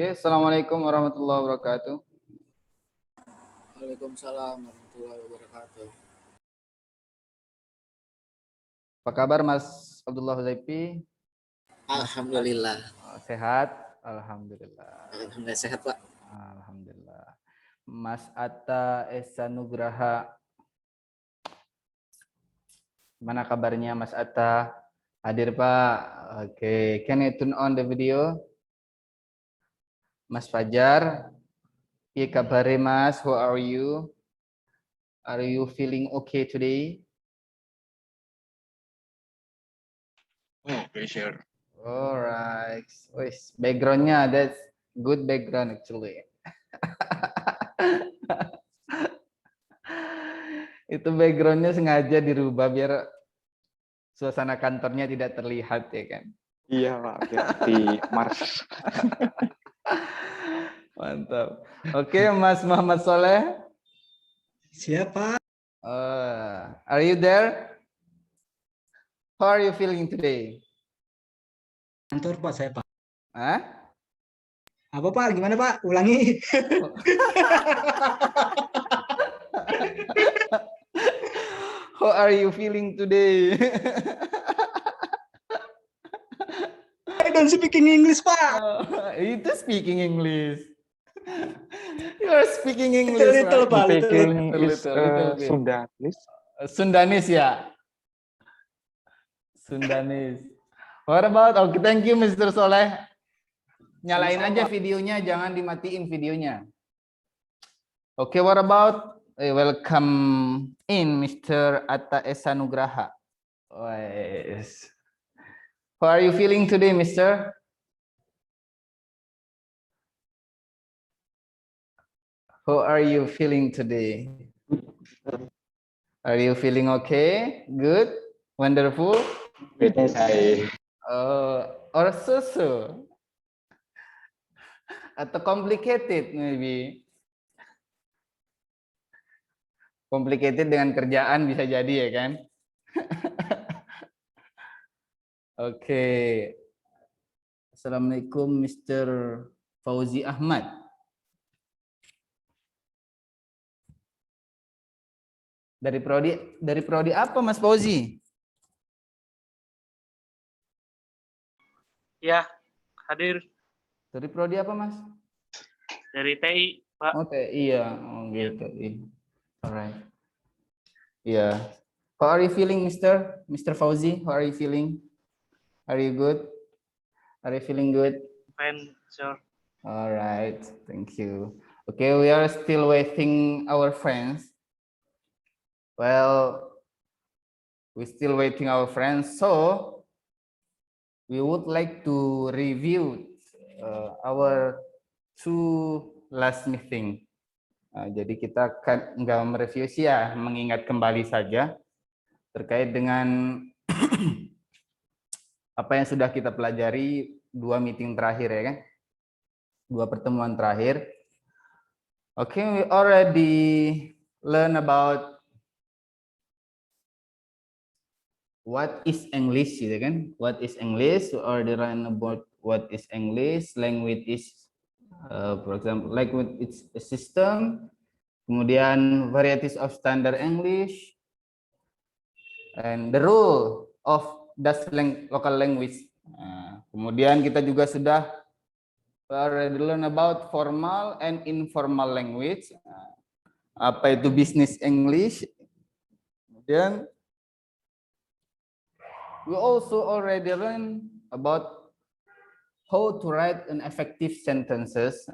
Oke, Assalamualaikum warahmatullahi wabarakatuh. Waalaikumsalam warahmatullahi wabarakatuh. Apa kabar Mas Abdullah Huzaifi? Alhamdulillah. Sehat? Alhamdulillah. Alhamdulillah sehat, Pak. Alhamdulillah. Mas Atta Esa Nugraha. Mana kabarnya Mas Atta? Hadir Pak. Oke, can you turn on the video? Mas Fajar. Iya kabare Mas, how are you? Are you feeling okay today? Okay, sure. Alright. Wis, backgroundnya that's good background actually. Itu backgroundnya sengaja dirubah biar suasana kantornya tidak terlihat ya kan. Iya Pak, biar di Mars. Mantap. Oke, Mas Muhammad Soleh. Siapa? Are you there? How are you feeling today? Kantor Pak, saya Pak. Hah? Apa Pak? Gimana Pak? Ulangi. How are you feeling today? I don't speaking English Pak. Itu speaking English. You are speaking English. Little, right? Pak. Speaking is Little bit. Sundanis. Sundanis ya. Sundanis. What about? Okay, thank you Mr. Soleh. Nyalain aja videonya, jangan dimatiin videonya. Okay, what about? Welcome in Mr. Atta Esa Nugraha. Yes. How are you feeling today, Mr.? How are you feeling today? Are you feeling okay? Good? Wonderful? Or so-so? Atau complicated maybe? Complicated dengan kerjaan bisa jadi ya kan? Oke. Assalamualaikum Mr. Fauzi Ahmad. Dari prodi apa Mas Fauzi? Ya, hadir. Dari prodi apa Mas? Dari TI, Pak. Oh TI ya, oh gitu. Alright. Yeah. How are you feeling, Mr. Fauzi? How are you feeling? Are you good? Are you feeling good? Fine, sir. All right, thank you. Okay, we are still waiting our friends. Well, we're still waiting our friends, so we would like to review our two last meeting. Jadi kita kan nggak mereview sih ya, mengingat kembali saja terkait dengan apa yang sudah kita pelajari dua meeting terakhir ya kan, dua pertemuan terakhir. Okay, we already learn about what is English gitu kan, what is English, we already learn about what is English, language is for example, language it's a system, kemudian varieties of standard English, and the rule of Dutch local language. Kemudian kita juga sudah already learn about formal and informal language. Apa itu business English? Kemudian we also already learn about how to write an effective sentences,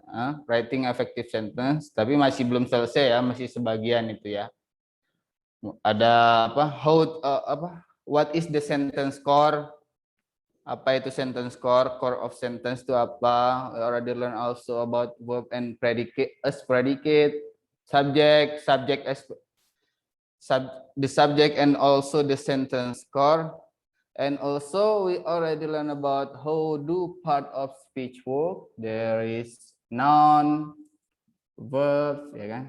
writing effective sentence. Tapi masih belum selesai ya, masih sebagian itu ya. Ada apa? What is the sentence core? Apa itu sentence core? Core of sentence itu apa? We already learn also about verb and predicate as predicate, subject as the subject, and also the sentence core. And also we already learn about how do part of speech work. There is noun, verb, ya kan?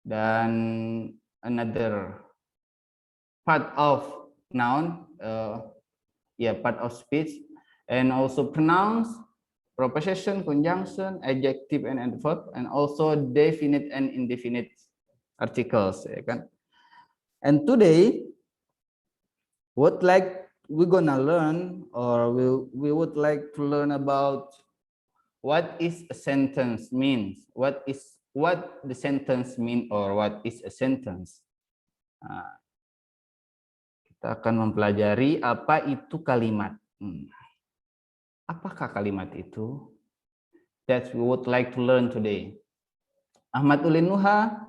Dan another part of noun, part of speech, and also pronouns, Proposition, conjunction, adjective and adverb, and also definite and indefinite articles, ya kan? And today, what like we're gonna learn, or we would like to learn about what is a sentence means, what the sentence mean, or what is a sentence. Nah, kita akan mempelajari apa itu kalimat. Apakah kalimat itu? That we would like to learn today. Ahmad Ulin Nuha,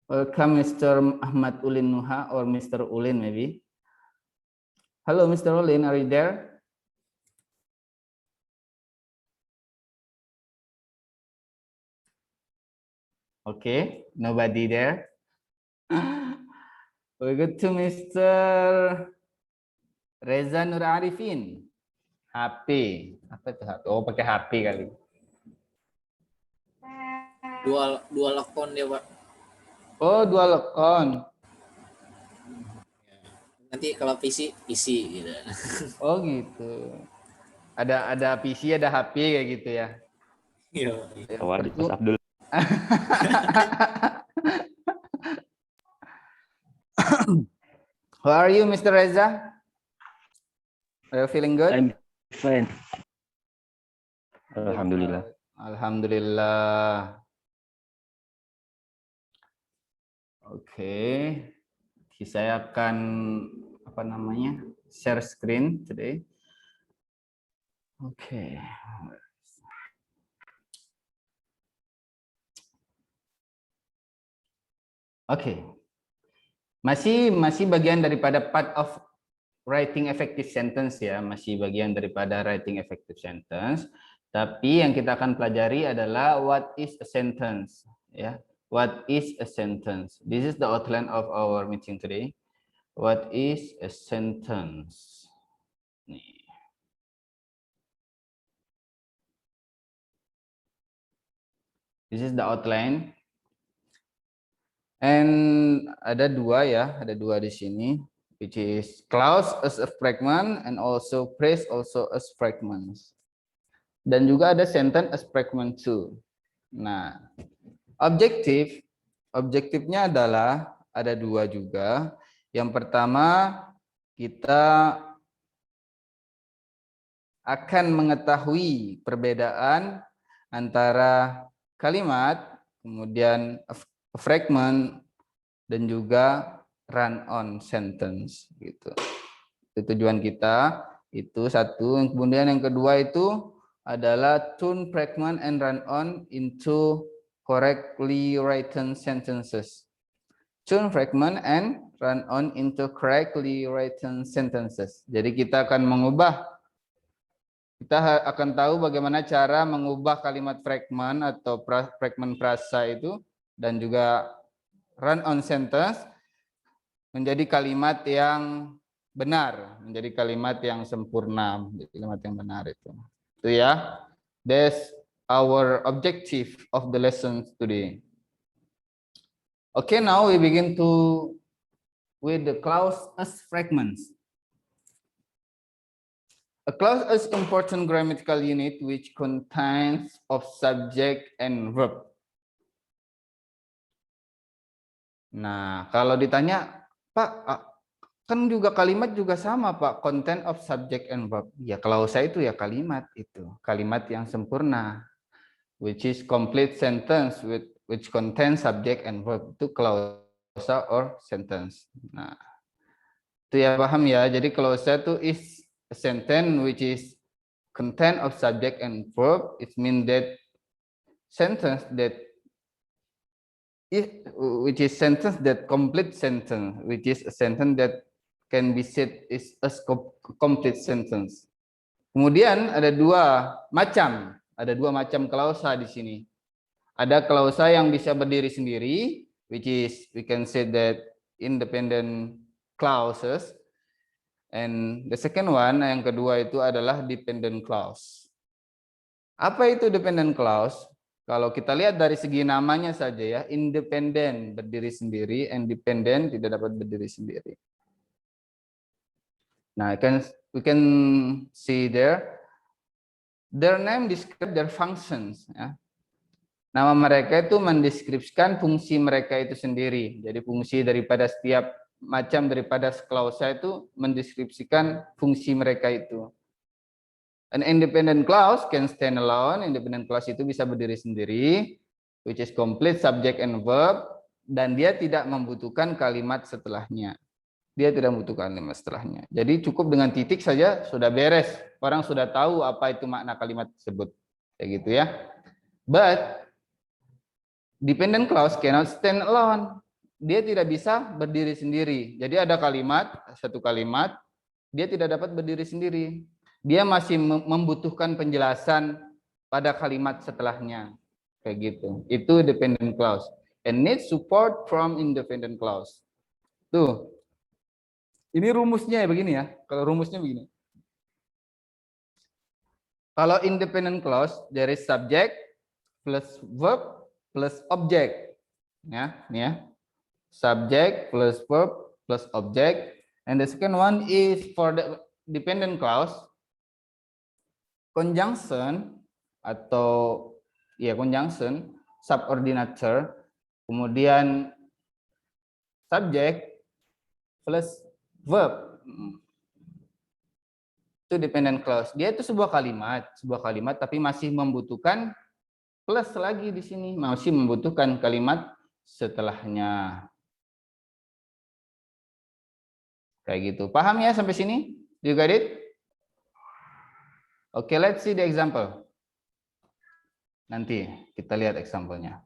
welcome Mr. Ahmad Ulin Nuha, or Mr. Ulin maybe. Hello, Mr. Ulin, are you there? Okay, nobody there. We go to Mr. Reza Nur Arifin. HP. Apa itu HP? Oh, pakai HP kali. Dual akun dia, Pak. Oh, dual account. Nanti kalau PC gitu. Oh, gitu. Ada PC, ada HP kayak gitu ya. Iya. Tawaduk Mas Abdul. How are you, Mr. Reza? Are you feeling good? I'm fine. Alhamdulillah. Alhamdulillah. Oke. Saya akan share screen today. Oke. Oke. Masih bagian daripada part of writing effective sentence ya, masih bagian daripada writing effective sentence. Tapi yang kita akan pelajari adalah what is a sentence ya. What is a sentence? This is the outline of our meeting today. What is a sentence? Nih. This is the outline. And ada dua di sini, which is clause as a fragment and also phrase also as fragments. Dan juga ada sentence as fragment too. Nah, objektifnya adalah ada dua juga. Yang pertama, kita akan mengetahui perbedaan antara kalimat, kemudian fragment, dan juga run-on sentence gitu. Itu tujuan kita, itu satu. Kemudian yang kedua itu adalah turn fragment and run-on into correctly written sentences. Turn fragment and run-on into correctly written sentences. Jadi kita akan tahu bagaimana cara mengubah kalimat fragment atau fragment frasa itu dan juga run-on sentence menjadi kalimat yang benar, menjadi kalimat yang sempurna, kalimat yang benar itu ya. That's our objective of the lesson today. Okay, now we begin with the clause as fragments. A clause is important grammatical unit which contains of subject and verb. Nah, kalau ditanya, Pak, kan juga kalimat juga sama, Pak, content of subject and verb. Ya, klausa itu ya kalimat itu, kalimat yang sempurna, which is complete sentence which contains subject and verb. Itu klausa or sentence. Nah, itu ya paham ya. Jadi klausa itu is a sentence which is content of subject and verb. It means that sentence that which is sentence that complete sentence, which is a sentence that can be said is a complete sentence. Kemudian ada dua macam klausa di sini. Ada klausa yang bisa berdiri sendiri, which is we can say that independent clauses. And the second one, yang kedua itu adalah dependent clause. Apa itu dependent clause? Kalau kita lihat dari segi namanya saja ya, independen berdiri sendiri, independent tidak dapat berdiri sendiri. Nah, we can see there Their name describe their functions. Ya. Nama mereka itu mendeskripsikan fungsi mereka itu sendiri. Jadi fungsi daripada setiap macam daripada klausa itu mendeskripsikan fungsi mereka itu. An independent clause can stand alone. Independent clause itu bisa berdiri sendiri, which is complete subject and verb, dan dia tidak membutuhkan kalimat setelahnya. Dia tidak membutuhkan kalimat setelahnya. Jadi cukup dengan titik saja sudah beres. Orang sudah tahu apa itu makna kalimat tersebut. Kayak gitu ya. But dependent clause cannot stand alone. Dia tidak bisa berdiri sendiri. Jadi ada kalimat, satu kalimat, dia tidak dapat berdiri sendiri. Dia masih membutuhkan penjelasan pada kalimat setelahnya. Kayak gitu. Itu dependent clause. And need support from independent clause. Tuh. Ini rumusnya ya begini ya. Kalau rumusnya begini. Kalau independent clause, there is subject plus verb plus object. Ya, ini ya. Subject plus verb plus object. And the second one is for the dependent clause, conjunction atau ya conjunction, subordinator, kemudian subject plus verb. Itu dependent clause. Dia itu sebuah kalimat tapi masih membutuhkan plus lagi di sini, masih membutuhkan kalimat setelahnya. Kayak gitu. Paham ya sampai sini? You got it? Okay, let's see the example. Nanti kita lihat example-nya.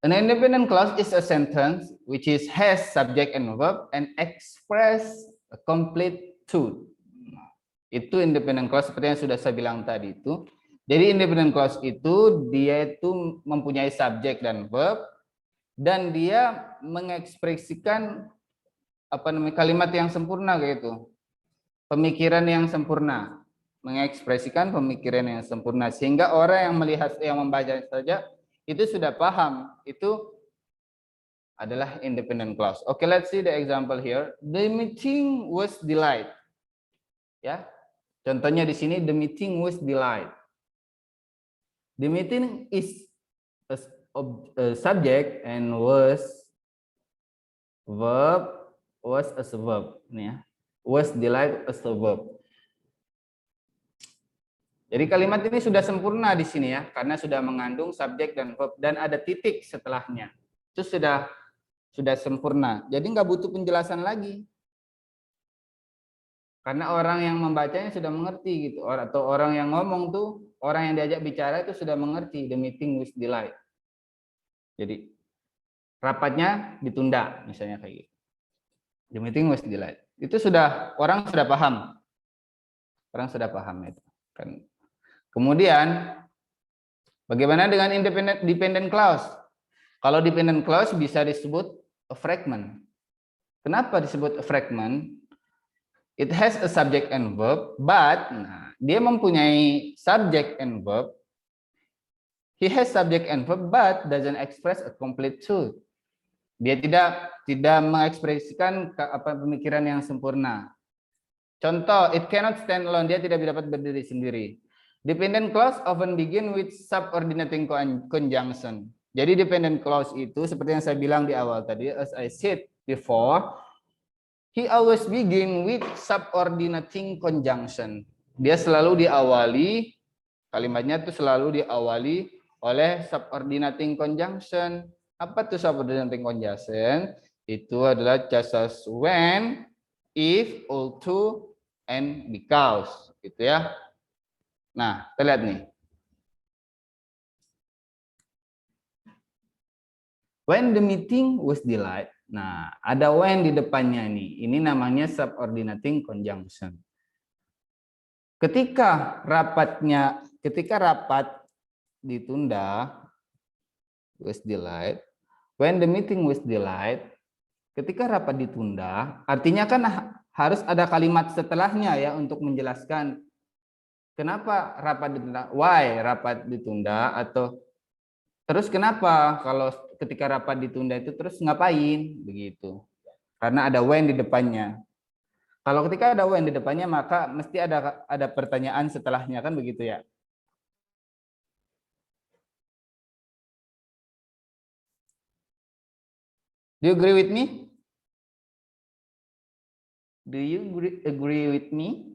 An independent clause is a sentence which has subject and verb and express a complete truth. Itu independent clause seperti yang sudah saya bilang tadi itu. Jadi independent clause itu dia itu mempunyai subjek dan verb dan dia mengekspresikan apa namanya kalimat yang sempurna kayak itu. Pemikiran yang sempurna, mengekspresikan pemikiran yang sempurna sehingga orang yang melihat yang membaca saja itu sudah paham itu adalah independent clause. Okay, let's see the example here. The meeting was delight. Ya. Contohnya di sini the meeting was delight. The meeting is a subject and was as a verb. Ini ya. Was delight as a verb. Jadi kalimat ini sudah sempurna di sini ya, karena sudah mengandung subjek dan verb dan ada titik setelahnya. Itu sudah sempurna. Jadi nggak butuh penjelasan lagi. Karena orang yang membacanya sudah mengerti gitu, atau orang yang ngomong tuh, orang yang diajak bicara itu sudah mengerti the meeting with delight. Jadi rapatnya ditunda misalnya kayak gitu. The meeting with delight. Itu sudah orang sudah paham. Orang sudah paham itu kan. Kemudian bagaimana dengan dependent clause? Kalau dependent clause bisa disebut a fragment. Kenapa disebut a fragment? It has a subject and verb, but dia mempunyai subject and verb. He has subject and verb, but doesn't express a complete truth. Dia tidak mengekspresikan pemikiran yang sempurna. Contoh, it cannot stand alone. Dia tidak dapat berdiri sendiri. Dependent clause often begin with subordinating conjunction. Jadi dependent clause itu seperti yang saya bilang di awal tadi, as I said before, he always begin with subordinating conjunction. Dia selalu diawali, kalimatnya itu selalu diawali oleh subordinating conjunction. Apa tuh subordinating conjunction? Itu adalah just as, when, if, although, and because. Gitu ya. Nah, kita lihat nih. When the meeting was delight. Nah, ada when di depannya nih. Ini namanya subordinating conjunction. Ketika rapat ditunda, was delight. When the meeting was delight, ketika rapat ditunda, artinya kan harus ada kalimat setelahnya ya untuk menjelaskan kenapa rapat ditunda, why rapat ditunda, atau terus kenapa kalau ketika rapat ditunda itu terus ngapain begitu. Karena ada when di depannya. Kalau ketika ada when di depannya, maka mesti ada pertanyaan setelahnya, kan begitu ya? Do you agree with me? Do you agree with me?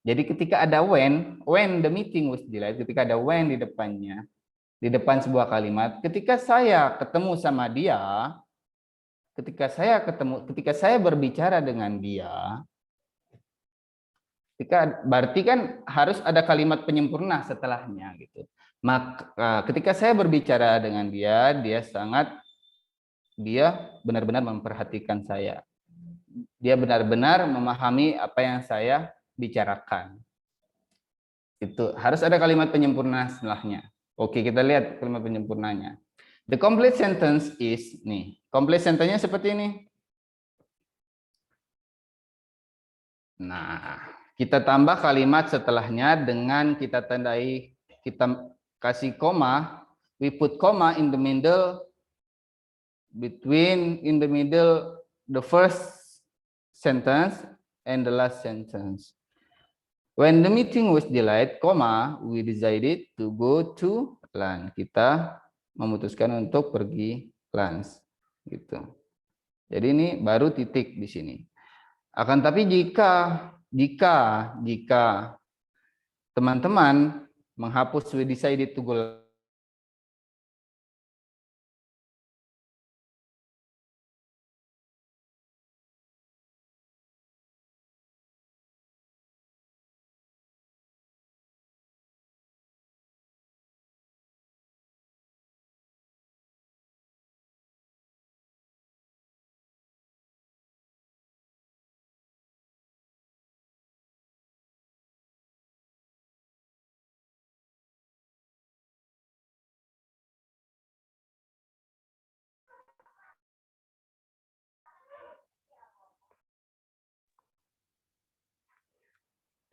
Jadi ketika ada when the meeting was delayed, ketika ada when di depannya, di depan sebuah kalimat, ketika saya ketemu sama dia, ketika saya berbicara dengan dia, berarti kan harus ada kalimat penyempurna setelahnya gitu. Maka ketika saya berbicara dengan dia, dia benar-benar memperhatikan saya. Dia benar-benar memahami apa yang saya bicarakan. Itu harus ada kalimat penyempurna setelahnya. Oke, kita lihat kalimat penyempurnanya. The complete sentence is nih. Complete sentence-nya seperti ini. Nah, kita tambah kalimat setelahnya dengan kita tandai, kita kasih koma, we put comma in the middle, the first sentence and the last sentence. When the meeting was delayed, comma, we decided to go to lunch. Kita memutuskan untuk pergi lunch, gitu. Jadi ini baru titik di sini. Akan tapi jika teman-teman menghapus we decided to go,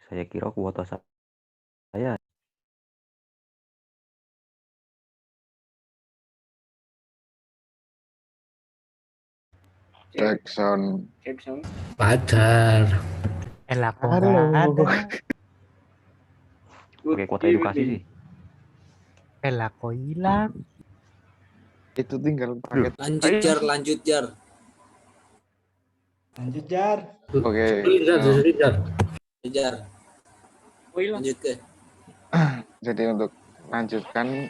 Saya kira kuota saya. Jackson. Pacar. Elah kok Halo. nggak ada. Pakai kuota edukasi sih. Elah kok hilang. Itu tinggal paket. Lanjut jar, lanjut jar. Lanjut Jar. Oke. Jar. Lanjut ke. Jadi untuk lanjutkan,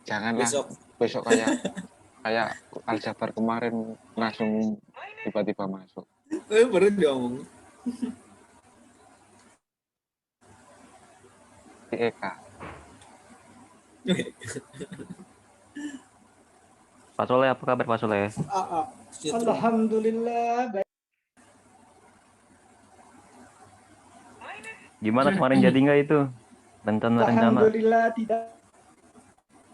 janganlah besok kayak aljabar kemarin langsung tiba-tiba masuk. Baru diomong. Di Eka. Pak Soleh, apa kabar Pak Soleh? Alhamdulillah. Gimana kemarin jadi nggak itu? Rencana-rencana. Alhamdulillah tidak.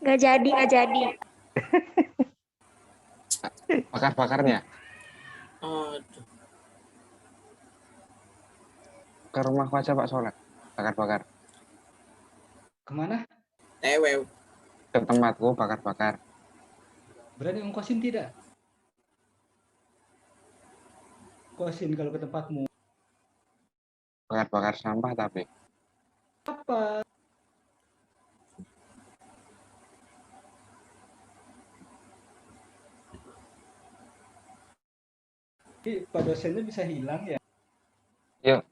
Nggak jadi. Bakar-bakarnya Aduh. ke rumahku aja Pak Soleh. Bakar-bakar. Kemana? Tewew. Ke tempatku bakar-bakar. Berani ongkosin tidak? Kosin kalau ke tempatmu. Bakar-bakar sampah tapi. Apa? Pak dosennya bisa hilang ya? Yuk,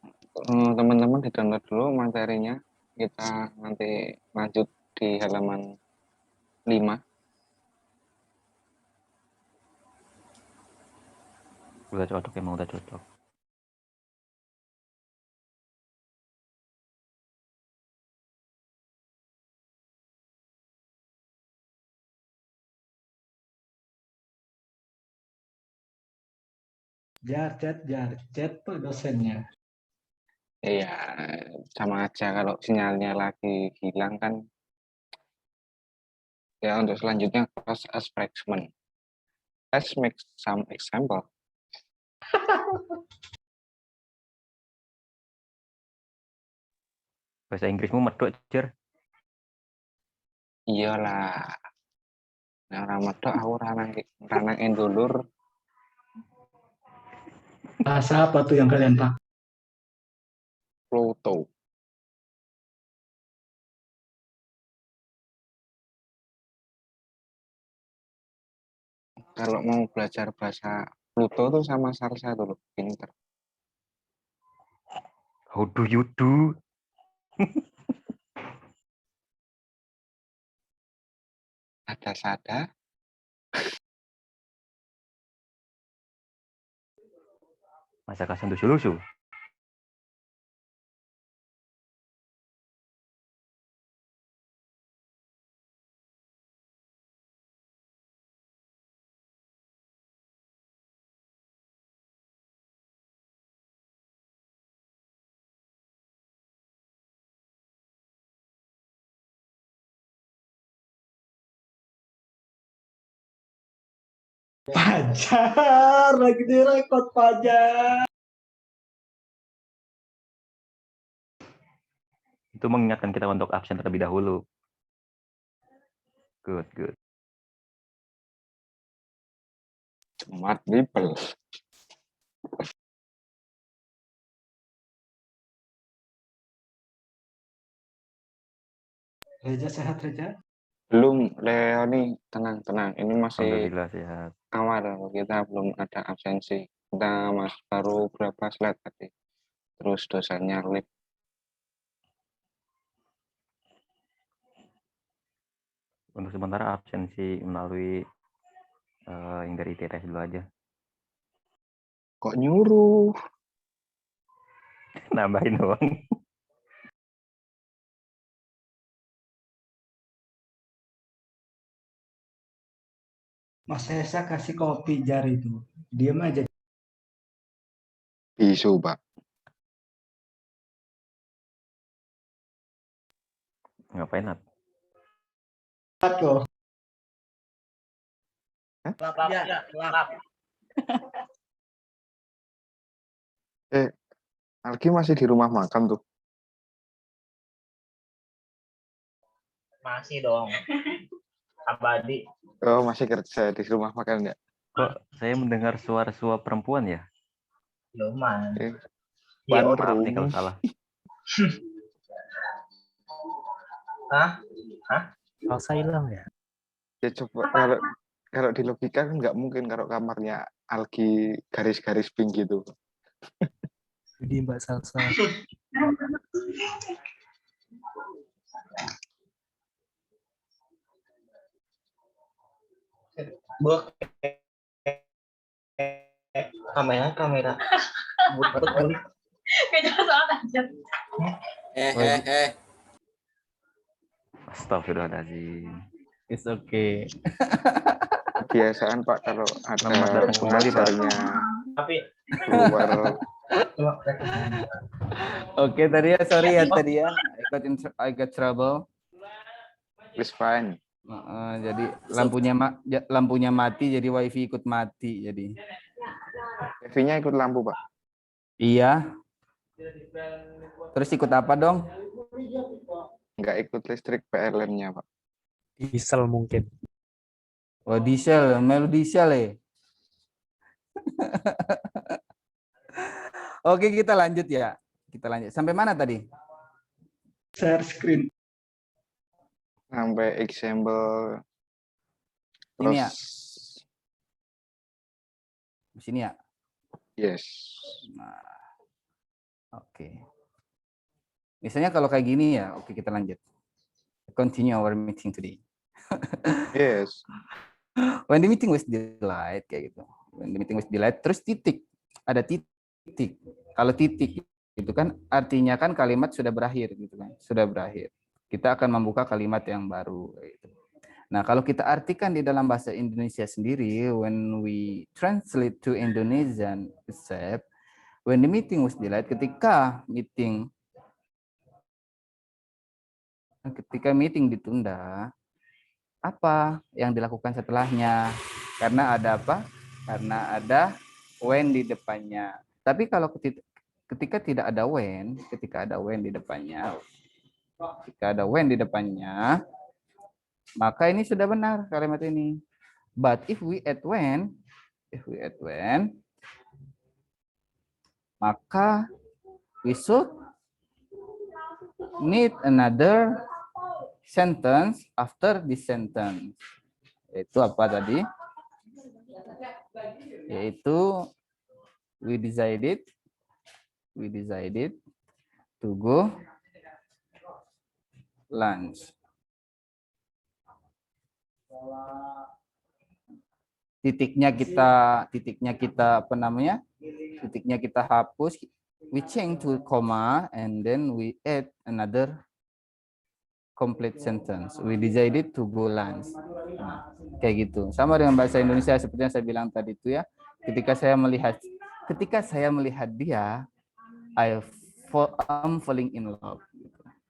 teman-teman di-download dulu materinya. Kita nanti lanjut di halaman 5. Udah cocok, emang udah cocok. Jar chat Pak dosennya. Iya, sama aja kalau sinyalnya lagi hilang kan. Ya, untuk selanjutnya cross experiment. Let's make some example. Bahasa Inggrismu medok, Jer. Iyalah. Nah, orang medok aku ranang endulur Bahasa apa tuh yang kalian pakai? Pluto. Kalau mau belajar bahasa Pluto tuh sama Salsa dulu, pinter. How do you do? Ada sada, Masakan sendu-sulusu. Pajar, lagi direkod Pajar. Itu mengingatkan kita untuk absen terlebih dahulu. Good, good. smart people. Reja sehat Reja? Belum, Leoni, tenang. Ini masih Alhamdulillah sehat. awal, kita belum ada absensi. Kita baru berapa slide tadi. Terus dosennya lip. Untuk sementara absensi melalui yang dari TTS dulu aja. Kok nyuruh? Nambahin doang. Mas Esa kasih kopi Jar itu. Diam aja. Bisu, Pak. Ngapain, Nat? Kok. Algi masih di rumah makan tuh. Masih dong. Abadi. Oh, masih kerja di rumah makan ya? Kok saya mendengar suara-suara perempuan ya? Lumayan. Iya, Bandung. maaf nih kalau salah. Hah? Salsa hilang ya? Ya coba kalau di logika kan nggak mungkin kalau kamarnya Algi garis-garis pink gitu. Jadi Mbak Salsa. Gua kamera. Astagfirullahaladzim. It's okay. Kebiasaan Pak kalau Selamat ada datang kembali, Pak. pengajarnya Tapi keluar. Oke, tadi ya, sorry ya tadi ya. I got trouble. It's fine. Jadi lampunya mati, jadi wifi ikut mati. Jadi. TV-nya ikut lampu Pak. Iya. Terus ikut apa dong? Nggak ikut listrik PLN-nya Pak. Diesel mungkin. Oh, diesel, melu diesel ya. Oke, kita lanjut ya. Kita lanjut. Sampai mana tadi? Share screen. Sampai example. Ini ya. Terus, Di sini ya. yes. Nah, oke. Misalnya kalau kayak gini ya, oke kita lanjut. Continue our meeting today. Yes. When the meeting was delayed, kayak gitu. When the meeting was delayed, terus titik. Ada titik. Kalau titik itu kan artinya kan kalimat sudah berakhir gitu kan. Sudah berakhir. Kita akan membuka kalimat yang baru gitu. Nah, kalau kita artikan di dalam bahasa Indonesia sendiri, when we translate to Indonesian concept, when the meeting was delayed, ketika meeting ditunda, apa yang dilakukan setelahnya? Karena ada apa? Karena ada when di depannya. Tapi kalau ketika tidak ada when, ketika ada when di depannya, maka ini sudah benar kalimat ini. But if we add when, maka we should need another sentence after this sentence. Yaitu apa tadi? Yaitu we decided to go lunch. Titiknya kita apa namanya? Titiknya kita hapus, we change to comma and then we add another complete sentence. We decided to go lunch. Nah, kayak gitu. Sama dengan bahasa Indonesia seperti yang saya bilang tadi itu ya. Ketika saya melihat dia, I'm falling in love.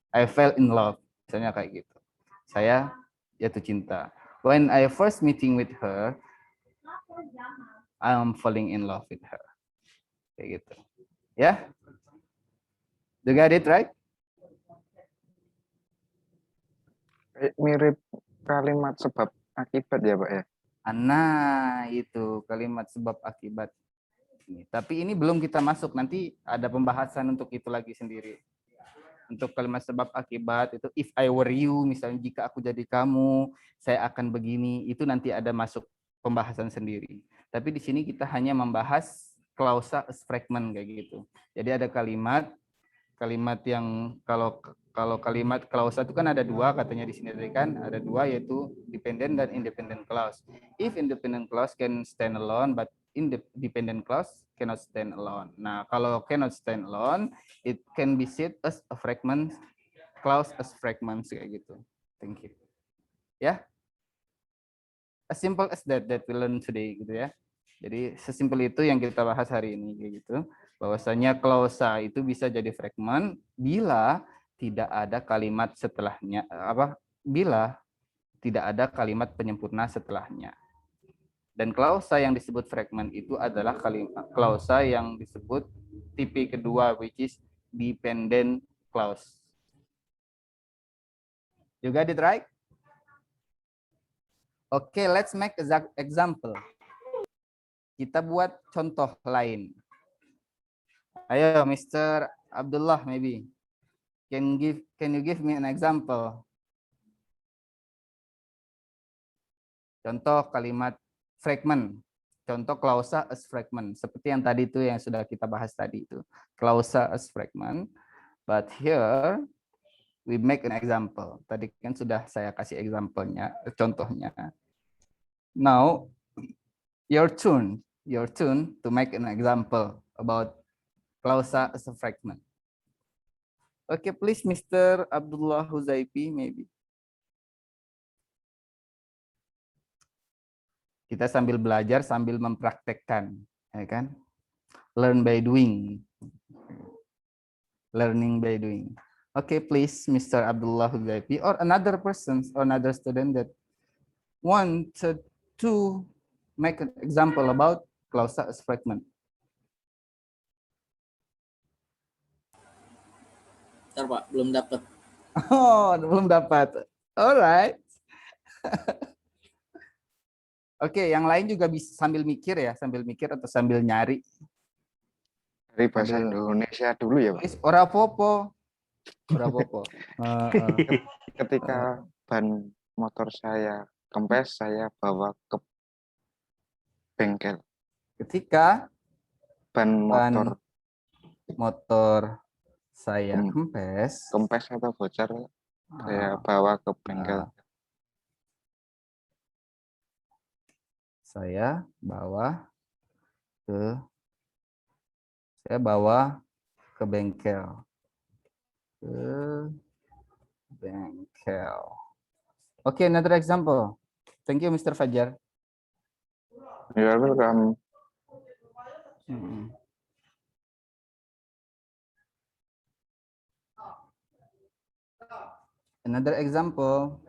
I fell in love. Misalnya kayak gitu. Saya jatuh cinta. When I first meeting with her, I'm falling in love with her. Kayak gitu. Ya? You got it right? Mirip kalimat sebab akibat ya Pak ya. Nah, itu kalimat sebab akibat. Tapi ini belum kita masuk, nanti ada pembahasan untuk itu lagi sendiri. Untuk kalimat sebab akibat itu if I were you, misalnya jika aku jadi kamu, saya akan begini, itu nanti ada masuk pembahasan sendiri. Tapi di sini kita hanya membahas klausa as fragment kayak gitu. Jadi ada kalimat yang kalau kalimat klausa itu kan ada dua, katanya di sini tadi kan ada dua, yaitu dependent dan independent clause. If independent clause can stand alone, but independent clause cannot stand alone. Nah, kalau cannot stand alone, it can be said as a fragment, clause as fragments kayak gitu. Thank you. Ya, as simple as that we learn today gitu ya. Jadi sesimpel itu yang kita bahas hari ini kayak gitu. Bahwasanya klausa itu bisa jadi fragment bila tidak ada kalimat setelahnya, bila tidak ada kalimat penyempurna setelahnya. Dan klausa yang disebut fragment itu adalah kalimat klausa yang disebut tipe kedua, which is dependent clause. You got it right? Okay, let's make example. Kita buat contoh lain. Ayo, Mr. Abdullah, maybe. Can you give me an example? Contoh kalimat fragment. Contoh klausa as fragment. Seperti yang tadi itu yang sudah kita bahas tadi itu. Klausa as fragment. But here we make an example. Tadi kan sudah saya kasih example-nya, contohnya. Now your turn to make an example about klausa as a fragment. Okay, please, Mr. Abdullah Huzaifi, maybe. Kita sambil belajar, sambil mempraktekkan, ya kan? Learn by doing. Learning by doing. Okay, please, Mr. Abdullah Huzaifi, or another person, or another student that wanted to make an example about klausa as fragment. Ntar Pak, belum dapat. Oh, belum dapat. Alright. Oke, yang lain juga bisa sambil mikir ya, sambil mikir atau sambil nyari. Dari bahasa Indonesia dulu ya Pak. Ora popo. Ora popo. Ketika ban motor saya kempes, saya bawa ke bengkel. Ketika ban motor saya kempes atau bocor, saya bawa ke bengkel. Saya bawa ke bengkel. Okay, another example. Thank you, Mr. Fajar. You're welcome. Another example.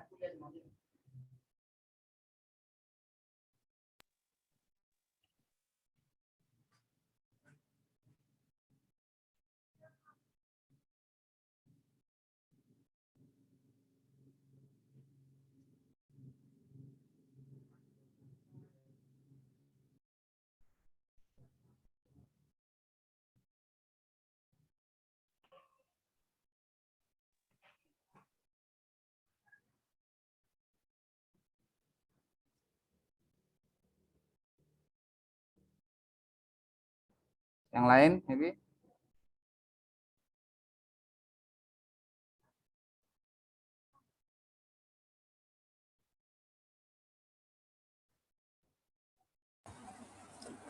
Yang lain, maybe?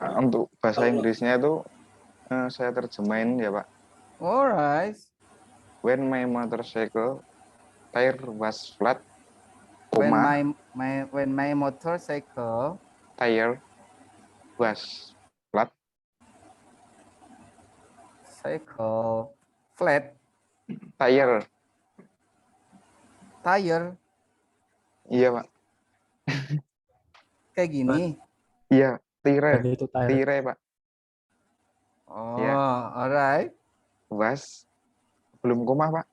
Untuk bahasa Inggrisnya itu saya terjemahin ya Pak. Alright. When my motorcycle tire was flat, When koma, my motorcycle tire was flat, cycle flat tire, tire iya Pak, kayak gini. iya, tire, Dan itu tire. tire Pak, Oh, Ya. alright. was, belum koma Pak,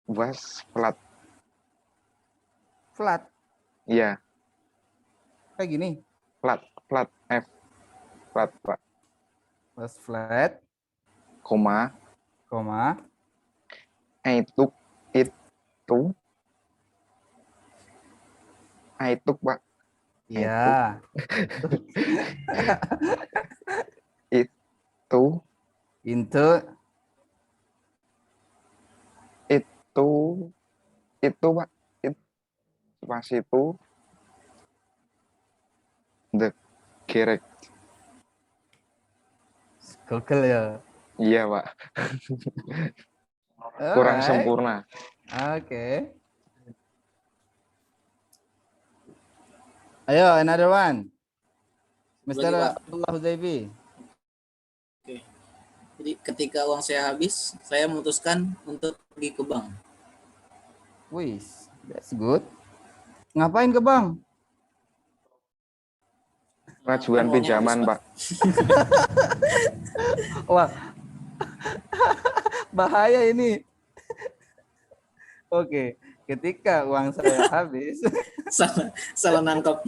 was flat, Flat iya, kayak gini. flat, flat, F, flat Pak, Was flat, koma, koma. I took it to, I took Pak, Ya. to, Into itu Pak, pas itu the garage, Google ya. iya Pak, kurang Alright. sempurna. Oke. Ayo, another one. Mr. Lagi, Pak. Abdullah Huzaifi. Jadi ketika uang saya habis, saya memutuskan untuk pergi ke bank. Wih, that's good. Ngapain ke bank? Pengajuan Kan uangnya pinjaman habis, Pak, Wah, bahaya ini. Oke, ketika uang saya habis, salah nangkap.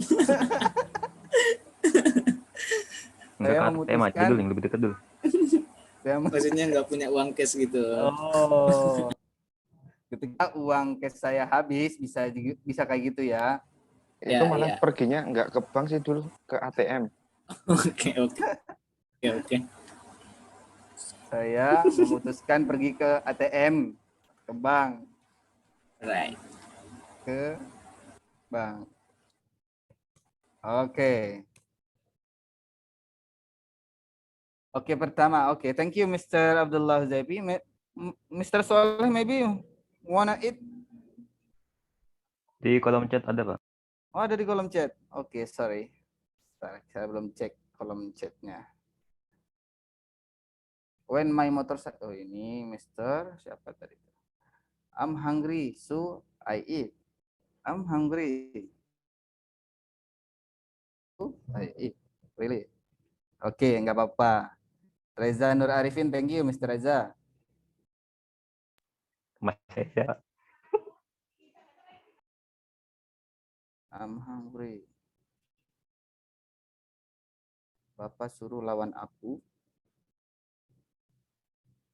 Enggak Saya ke tema, memutuskan- judul yang lebih dekat dulu. saya Maksudnya nggak punya uang cash gitu. Oh, ketika uang cash saya habis, bisa kayak gitu ya. itu Ya, malah ya. perginya nggak ke bank sih dulu, ke ATM. Oke. Saya memutuskan pergi ke ATM, ke bank, Right. ke bank. Oke. Oke, pertama. Oke, thank you Mr. Abdullah Huzaifi. Mr. Soleh, maybe you wanna eat? Di kolom chat ada, Pak. Oh, ada di kolom chat. Oke, sorry. Saya belum cek kolom chatnya. When my motorcycle, oh ini Mr. siapa tadi? I'm hungry, so I eat. I'm hungry. So I eat. Really? Oke, nggak apa-apa. Reza Nur Arifin, thank you Mr. Reza. Mas saya. I'm hungry. Bapak suruh lawan aku.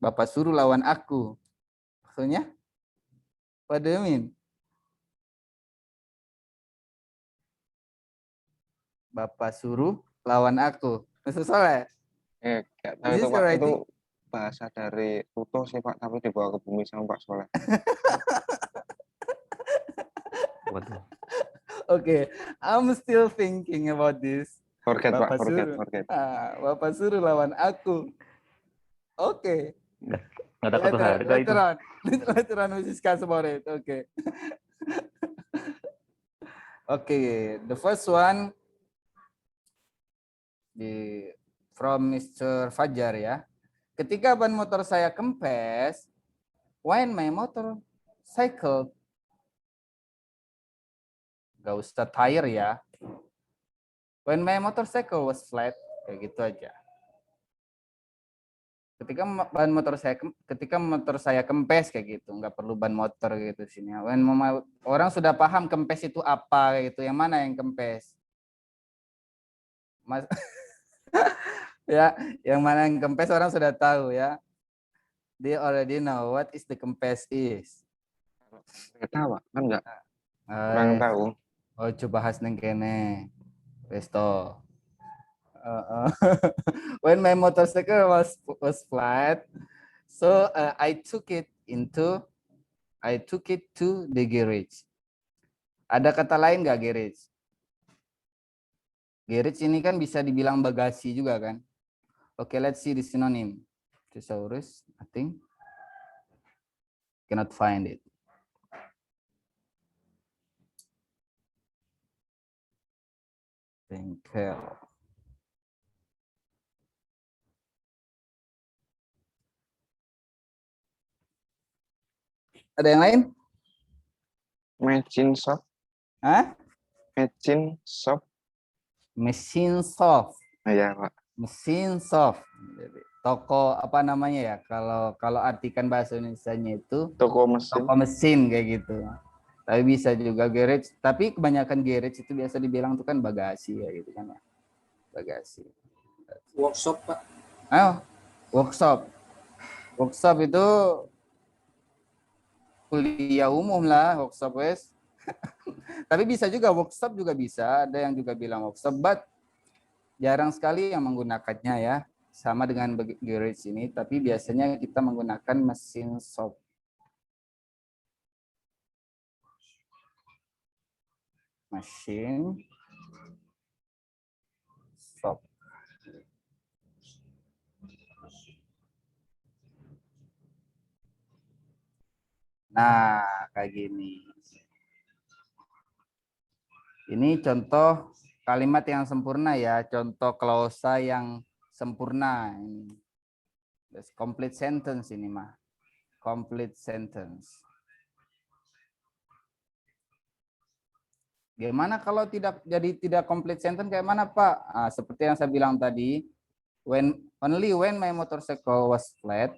Bapak suruh lawan aku. Maksudnya? What do you mean? Bapak suruh lawan aku. Mr. Soleh? Nggak tahu Is itu this Pak, correct? itu bahasa dari Pluto sih Pak, tapi dibawa ke bumi sama Pak Soleh. Waduh. Okay, I'm still thinking about this. Forget Pak, Bapak forget. Bapak suruh lawan aku. Oke. Nggak takut harga itu. Later on we discuss about it. Okay. Okay, the first one from Mr. Fajar ya. Ketika ban motor saya kempes, when my motor cycle, gak usah tire ya. When my motorcycle was flat, kayak gitu aja. Ketika motor saya kempes kayak gitu, nggak perlu ban motor gitu sini. When orang sudah paham kempes itu apa gitu, yang mana yang kempes? Mas, ya, yang mana yang kempes orang sudah tahu ya. They already know what is the kempes is. Nggak tahu Pak, kan nggak kurang tahu. Oh, coba bahas neng kene. Resto. When my motorcycle was flat, so I took it to the garage. Ada kata lain nggak garage? Garage ini kan bisa dibilang bagasi juga kan? Okay, let's see the synonym. Thesaurus, I think. Cannot find it. Bengkel. Ada yang lain? Machine shop, Hah? machine shop. Mesin shop. Ya, Pak. Mesin shop. Jadi, toko apa namanya ya? Kalau artikan bahasa Indonesianya itu Toko mesin. toko mesin kayak gitu. Tapi bisa juga garage. Tapi kebanyakan garage itu biasa dibilang itu kan bagasi ya gitu kan ya. Bagasi. Workshop, Pak. Oh, workshop. Workshop itu kuliah umum lah, workshop wes. Tapi bisa juga workshop juga bisa. Ada yang juga bilang workshop, but jarang sekali yang menggunakannya ya. Sama dengan garage ini, tapi biasanya kita menggunakan mesin shop. Mesin shop. Nah, kayak gini. Ini contoh kalimat yang sempurna ya, contoh klausa yang sempurna. Ini complete sentence ini mah. Complete sentence. Gimana kalau tidak complete sentence kayak mana, Pak? Nah, seperti yang saya bilang tadi, only when my motorcycle was flat.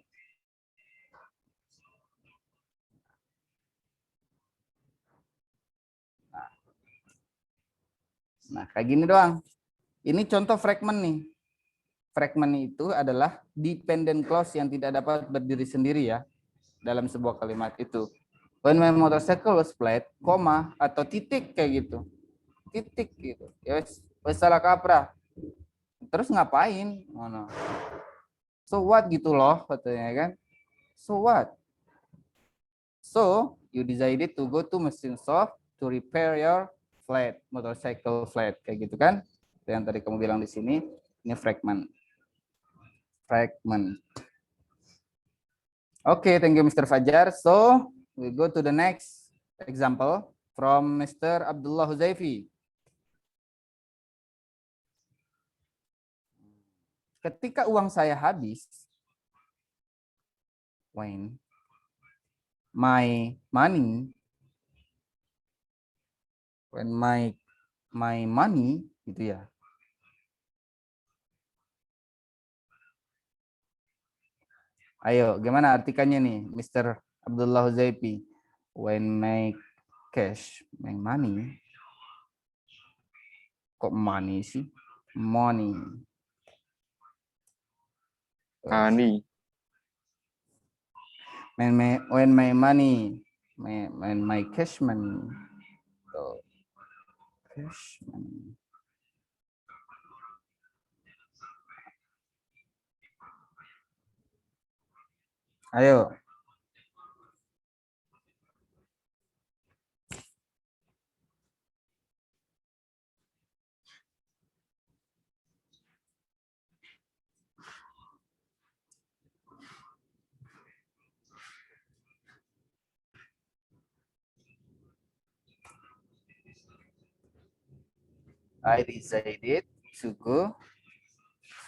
Nah, kayak gini doang. Ini contoh fragment nih. Fragment itu adalah dependent clause yang tidak dapat berdiri sendiri ya dalam sebuah kalimat itu. When my motorcycle was flat, koma atau titik kayak gitu. Titik gitu. Ya wes salah kaprah. Terus ngapain? Oh, no. So what gitu loh katanya kan. So what? So you decided to go to machine shop to repair your flat, motorcycle flat kayak gitu kan? Yang tadi kamu bilang di sini, ini fragment. Fragment. Okay, thank you Mr. Fajar. So we go to the next example from Mr. Abdullah Huzaifi. Ketika uang saya habis, when my money gitu ya. Ayo, gimana artikannya nih, Mr. Abdullah Huzaifi? When my cash, my money. Kok money sih? Money. Money. When my money, when my cash money. So, cash money. Ayo. I decided to go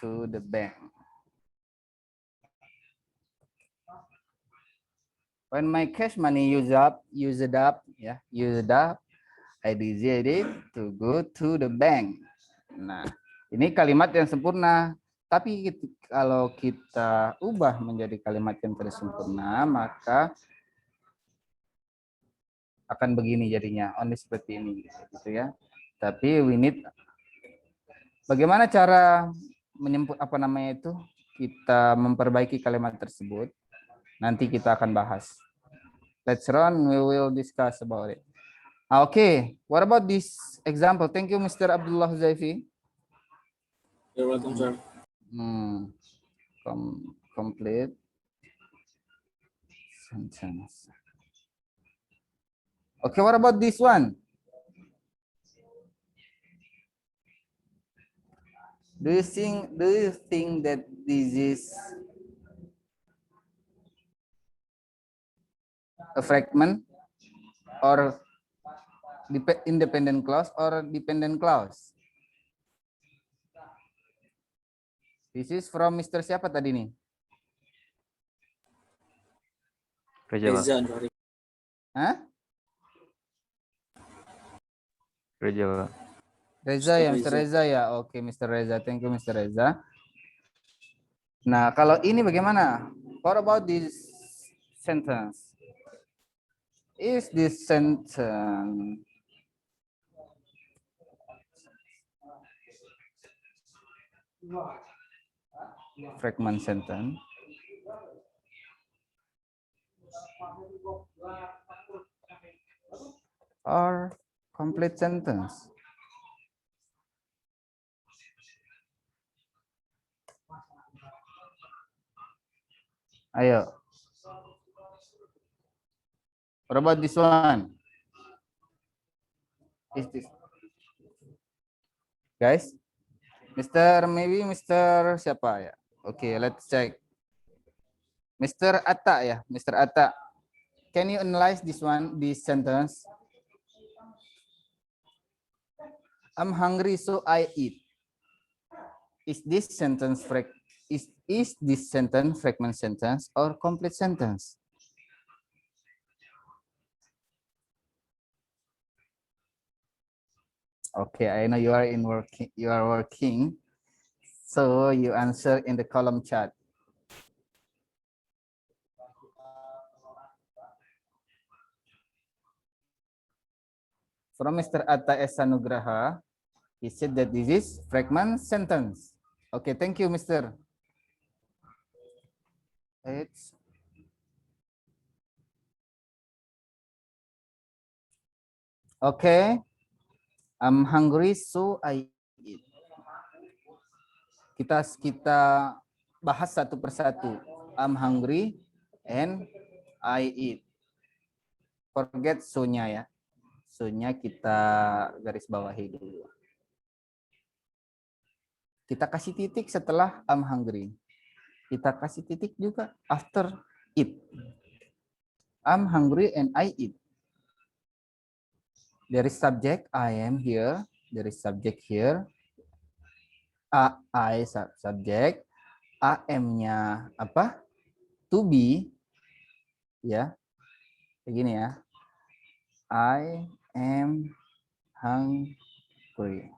to the bank. When my cash money used up, I decided to go to the bank. Nah, ini kalimat yang sempurna. Tapi kalau kita ubah menjadi kalimat yang tidak sempurna, maka akan begini jadinya, only seperti ini, gitu ya. Tapi we need bagaimana cara kita memperbaiki kalimat tersebut. Nanti kita akan bahas. Let's run, we will discuss about it. Okay, what about this example? Thank you, Mr. Abdullah Huzaifi. You're welcome, sir. Complete sentence. Okay, what about this one? Do you think that this is a fragment or independent clause or dependent clause? This is from Mr. siapa tadi nih? Reza, Pak. Reza, sorry. Hah? Reza, Pak. Reza ya, Mr. Reza. Reza ya. Oke, Mr. Reza. Thank you, Mr. Reza. Nah, kalau ini bagaimana? What about this sentence? Is this sentence fragment sentence or complete sentence? Ayo. What about this one? Is this? Guys, maybe Mr. siapa ya? Okay, let's check. Mr. Atta ya, Mr. Atta. Can you analyze this sentence? I'm hungry, so I eat. Is this sentence fragment sentence or complete sentence? Okay, I know you are working. So you answer in the column chat. From Mr. Atta S. Sanugraha, he said that this is fragment sentence. Okay, thank you, Mr. Okay, I'm hungry, so I eat. Kita bahas satu persatu. I'm hungry and I eat. Forget so-nya ya. So-nya kita garis bawahi dulu. Kita kasih titik setelah I'm hungry. Kita kasih titik juga after eat. I'm hungry and I eat. There is subject, I am here. There is subject here. I subject. Am-nya apa? To be. Ya. Begini ya. I am hungry.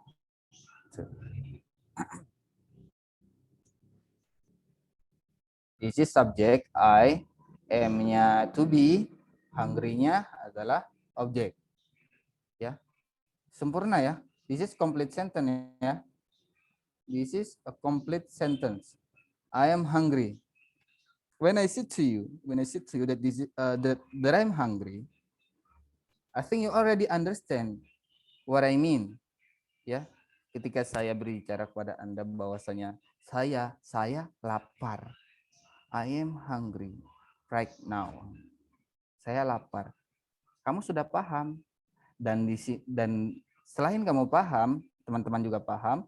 This is subject, I, am-nya to be, hungry-nya adalah objek. Ya. Sempurna ya. This is complete sentence ya. This is a complete sentence. I am hungry. When I say to you that that I'm hungry, I think you already understand what I mean. Ya. Ketika saya berbicara kepada Anda bahwasanya saya lapar. I am hungry right now. Saya lapar. Kamu sudah paham dan selain kamu paham, teman-teman juga paham,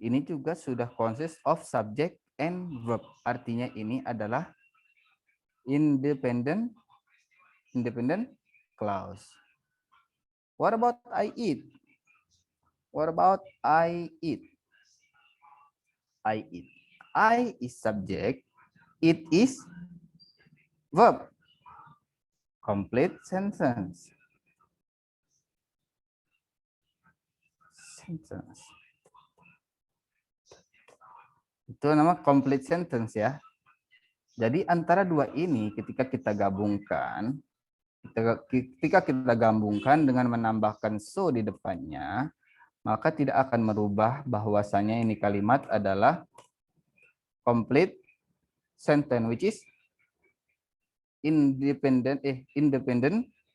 ini juga sudah consist of subject and verb. Artinya ini adalah independent clause. What about I eat? What about I eat? I eat. I is subject. It is verb. Complete sentence. Itu nama complete sentence ya. Jadi antara dua ini ketika kita gabungkan dengan menambahkan so di depannya, maka tidak akan merubah bahwasanya ini kalimat adalah complete sentence, which is independent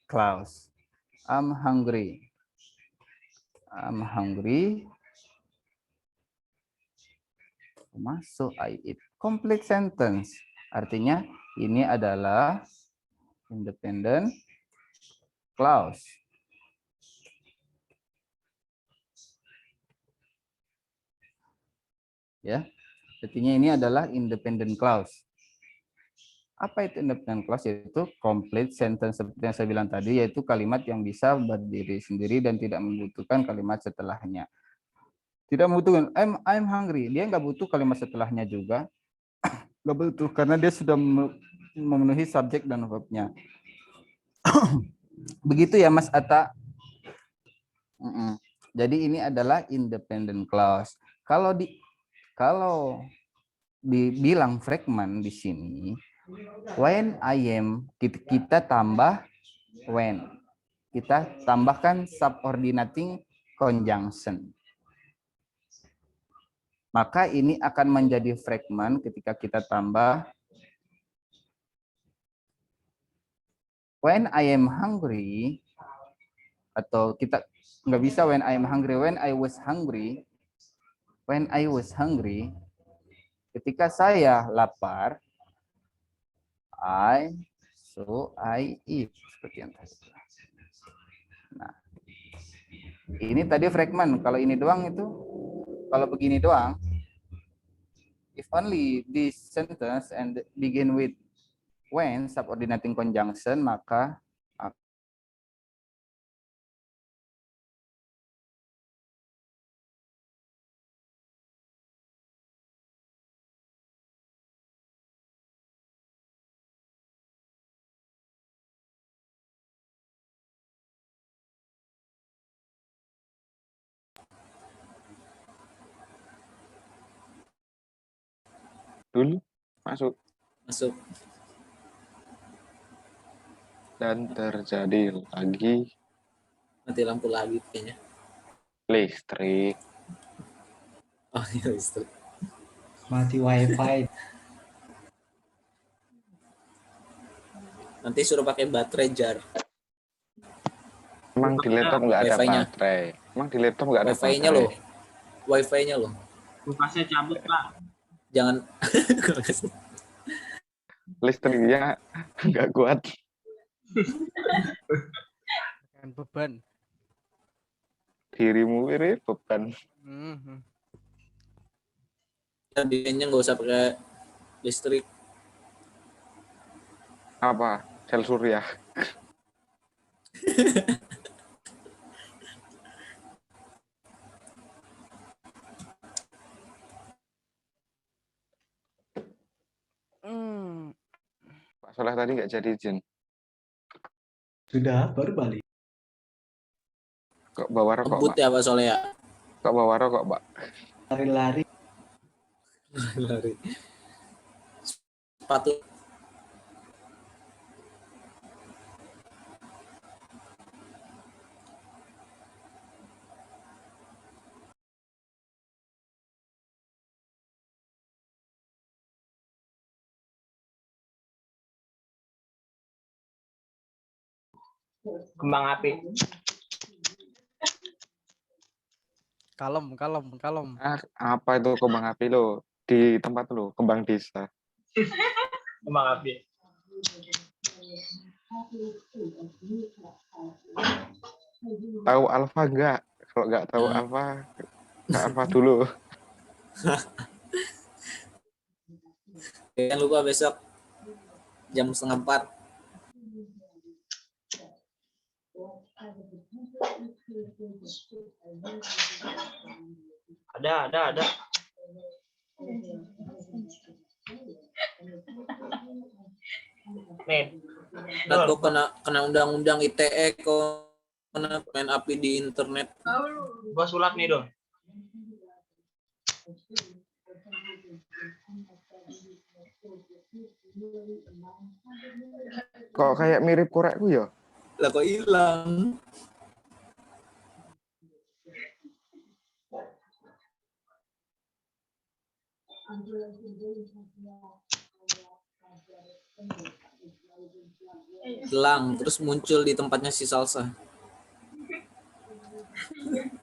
clause. I'm hungry. I'm hungry. masuk I eat. Complete sentence. Artinya ini adalah independent clause. Ya. Artinya ini adalah independent clause. Apa itu independent clause? Yaitu complete sentence seperti yang saya bilang tadi, yaitu kalimat yang bisa berdiri sendiri dan tidak membutuhkan kalimat setelahnya. Tidak membutuhkan I'm hungry. Dia nggak butuh kalimat setelahnya juga. Nggak butuh karena dia sudah memenuhi subjek dan verbnya. Begitu ya Mas Atta. Jadi ini adalah independent clause. Kalau dibilang fragment di sini, when I am, kita tambah when. Kita tambahkan subordinating conjunction. Maka ini akan menjadi fragment ketika kita tambah when I am hungry, atau kita nggak bisa when I am hungry, when I was hungry. When I was hungry, ketika saya lapar, I eat, seperti yang tadi. Nah, ini tadi fragment. Kalau ini doang itu, kalau begini doang, if only this sentence and begin with when subordinating conjunction, maka Dulu masuk. Masuk. Dan terjadi lagi Mati lampu lagi kayaknya. listrik. Oh iya listrik. Mati wifi. Nanti suruh pakai baterai jar. Emang di laptop nggak ada Wifi-nya. baterai. Emang di laptop nggak ada Wifi-nya baterai. loh. Wifi-nya loh. Kulkasnya cabut, Pak. Jangan Listriknya nggak kuat. Kan beban. Dirimu ini beban. Tadinya nggak usah pakai listrik. Apa? Sel surya. Pak Soleh tadi nggak jadi izin. Sudah, baru balik. Kok bawa rokok, Ngebut Pak? ya Pak Soleh ya. Kok bawa rokok, Pak? Lari-lari. Lari. Sepatu. Kembang api. Kalem. Ah, apa itu kembang api lo? Di tempat lo, kembang desa. Kembang api. Tahu alfa nggak? Kalau nggak tahu alfa, ke alfa dulu. Jangan lupa besok jam 3:30. Ada. Nih. Kok kena undang-undang ITE kok kena main api di internet. Gua sulap nih, dong. Kok kayak mirip korekku ya? Lah kok hilang? Hilang, terus muncul di tempatnya si Salsa.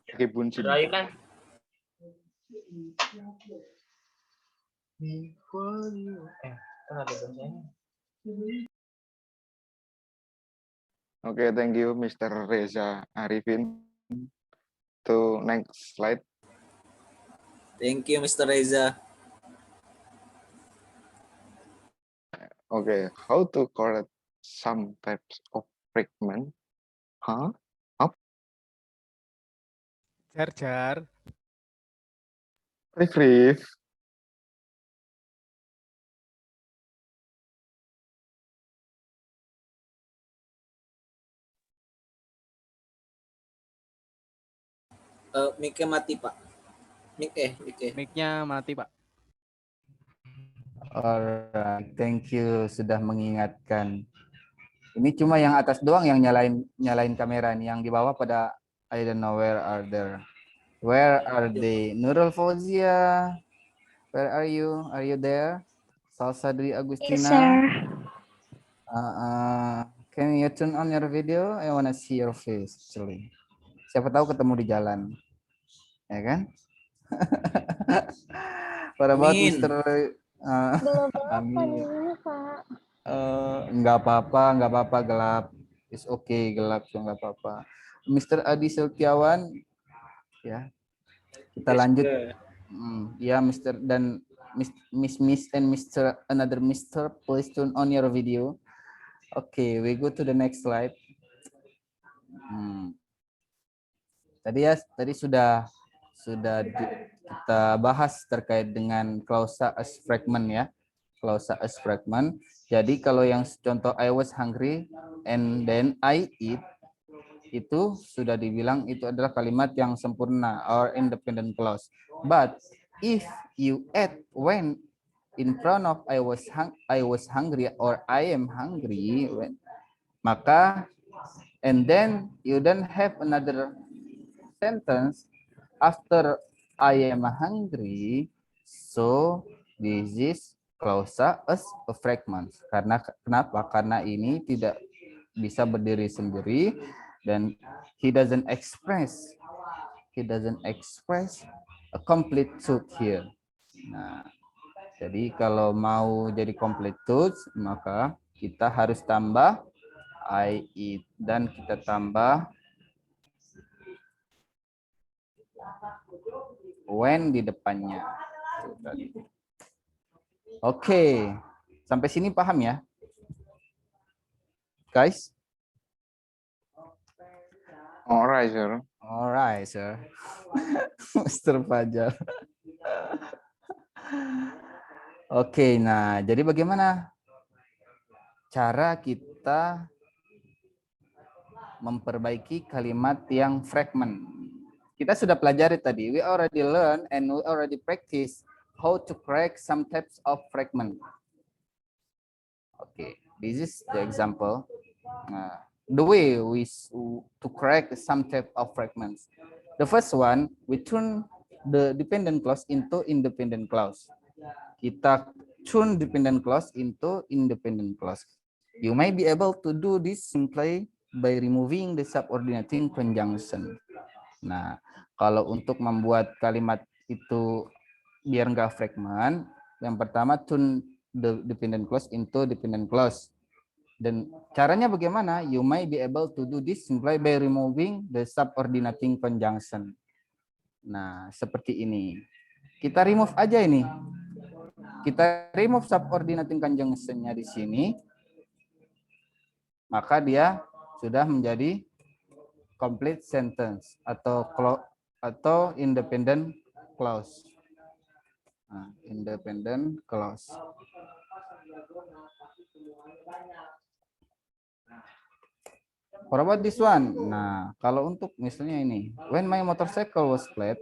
Lagi buncit. Doain kan. Before you. Kan ada bahasanya. Oke, thank you Mr. Reza Arifin. To next slide. Thank you, Mr. Reza. Okay, how to correct some types of fragment? Huh? Jar. Rif. Mic-nya mati, Pak. Mic-nya. Mic-nya mati, Pak. Alright, thank you sudah mengingatkan. Ini cuma yang atas doang yang nyalain kamera nih, yang di bawah pada I don't know where are they? Nurul Fauzia, where are you? Are you there? Salsadri Yes, Agustina. sir. Can you turn on your video? I wanna see your face actually. Siapa tahu ketemu di jalan, ya kan? Pada buat Amin. Mr. Belum Amin. ini, Pak. Nggak apa-apa gelap. It's okay gelap, so nggak apa-apa. Mr. Adi Siltiawan, ya kita lanjut. Ya Mr. dan Miss and Mr. another Mr. Please turn on your video. Okay, we go to the next slide. Tadi sudah kita bahas terkait dengan klausa as fragment ya. Klausa as fragment. Jadi kalau yang contoh I was hungry and then I eat, itu sudah dibilang itu adalah kalimat yang sempurna or independent clause. But if you add when in front of I was hungry or I am hungry, maka and then you don't have another sentence after I am hungry, so this is klausa as a fragment. Karena kenapa? Karena ini tidak bisa berdiri sendiri dan he doesn't express a complete truth here. Nah, jadi kalau mau jadi complete truth, maka kita harus tambah I eat dan kita tambah when di depannya. Oke, sampai sini paham ya, guys? Alright, sir. Alright, sir. Mr. Fajar. Oke, nah jadi bagaimana cara kita memperbaiki kalimat yang fragment? Kita sudah pelajari tadi. We already learn and we already practice how to correct some types of fragment. Okay, this is the example. The way to correct some type of fragments. The first one, we turn the dependent clause into independent clause. Kita turn dependent clause into independent clause. You may be able to do this simply by removing the subordinating conjunction. Nah, kalau untuk membuat kalimat itu biar nggak fragment, yang pertama turn the dependent clause into dependent clause. Dan caranya bagaimana? You may be able to do this simply by removing the subordinating conjunction. Nah, seperti ini. Kita remove aja ini. Kita remove subordinating conjunction-nya di sini. Maka dia sudah menjadi complete sentence atau independent clause. Nah, independent clause. What about this one? Nah, kalau untuk misalnya ini, when my motorcycle was flat,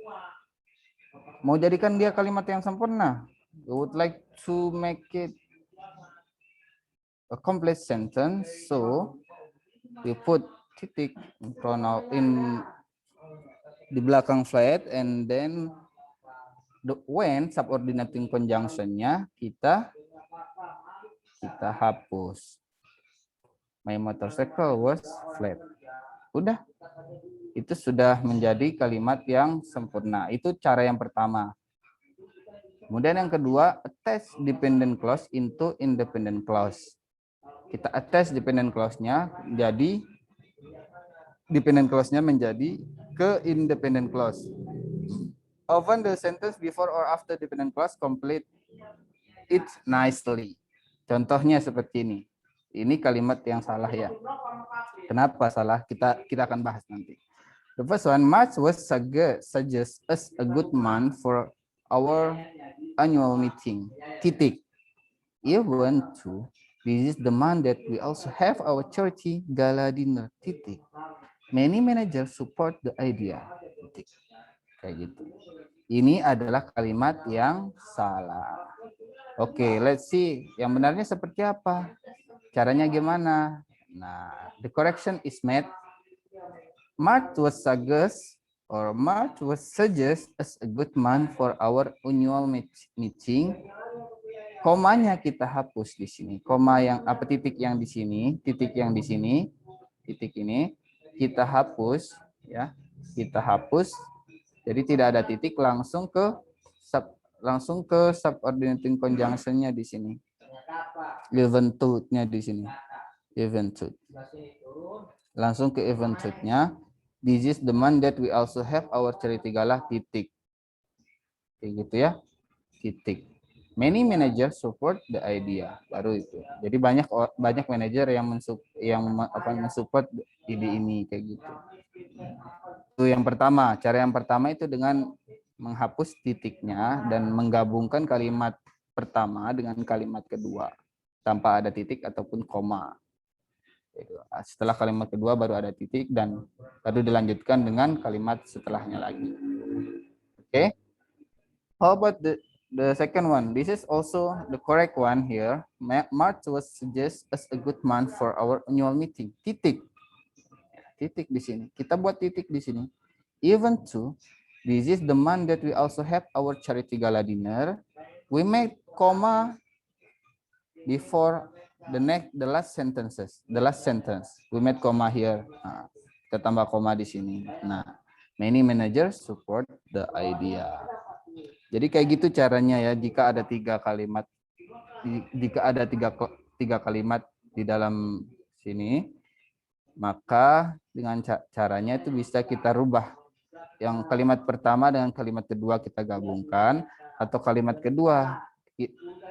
mau jadikan dia kalimat yang sempurna, we would like to make it a complete sentence, so we put titik di belakang flat, and then the when subordinating conjunction-nya kita hapus. My motorcycle was flat. Udah. Itu sudah menjadi kalimat yang sempurna. Itu cara yang pertama. Kemudian yang kedua, attach dependent clause into independent clause. Kita attach dependent clause-nya, jadi dependent clause-nya menjadi ke independent clause. Often the sentence before or after dependent clause complete it nicely. Contohnya seperti ini. Ini kalimat yang salah ya. Kenapa salah? Kita akan bahas nanti. The first one, March was suggest us a good month for our annual meeting. Titik. Even to, this is the month that we also have our charity gala dinner. Titik. Many managers support the idea. Titik. Kayak gitu. Ini adalah kalimat yang salah. Oke, let's see. Yang benarnya seperti apa? Caranya gimana? Nah, the correction is made. March was suggest as a good month for our annual meeting. Komanya kita hapus di sini. Koma yang apa, titik yang di sini, titik yang di sini, titik ini kita hapus ya. Kita hapus. Jadi tidak ada titik, langsung ke subordinating conjunction-nya di sini. Even to-nya di sini. Even to. Langsung ke even to-nya. This is the month that we also have our charity gala, titik. Kayak gitu ya. Titik. Many managers support the idea. Baru itu. Jadi banyak manajer yang mensupport ide ini kayak gitu. Itu yang pertama. Cara yang pertama itu dengan menghapus titiknya dan menggabungkan kalimat pertama dengan kalimat kedua tanpa ada titik ataupun koma. Setelah kalimat kedua baru ada titik dan baru dilanjutkan dengan kalimat setelahnya lagi. Oke. How about the second one? This is also the correct one here. March was suggest as a good month for our annual meeting. Titik. Titik di sini. Kita buat titik di sini. Even to, this is the month that we also have our charity gala dinner. We make comma before the last sentences. The last sentence. We made comma here. Nah, kita tambah koma di sini. Nah, many managers support the idea. Jadi kayak gitu caranya ya. Jika ada tiga kalimat di dalam sini, maka dengan caranya itu bisa kita rubah. Yang kalimat pertama dengan kalimat kedua kita gabungkan, atau kalimat kedua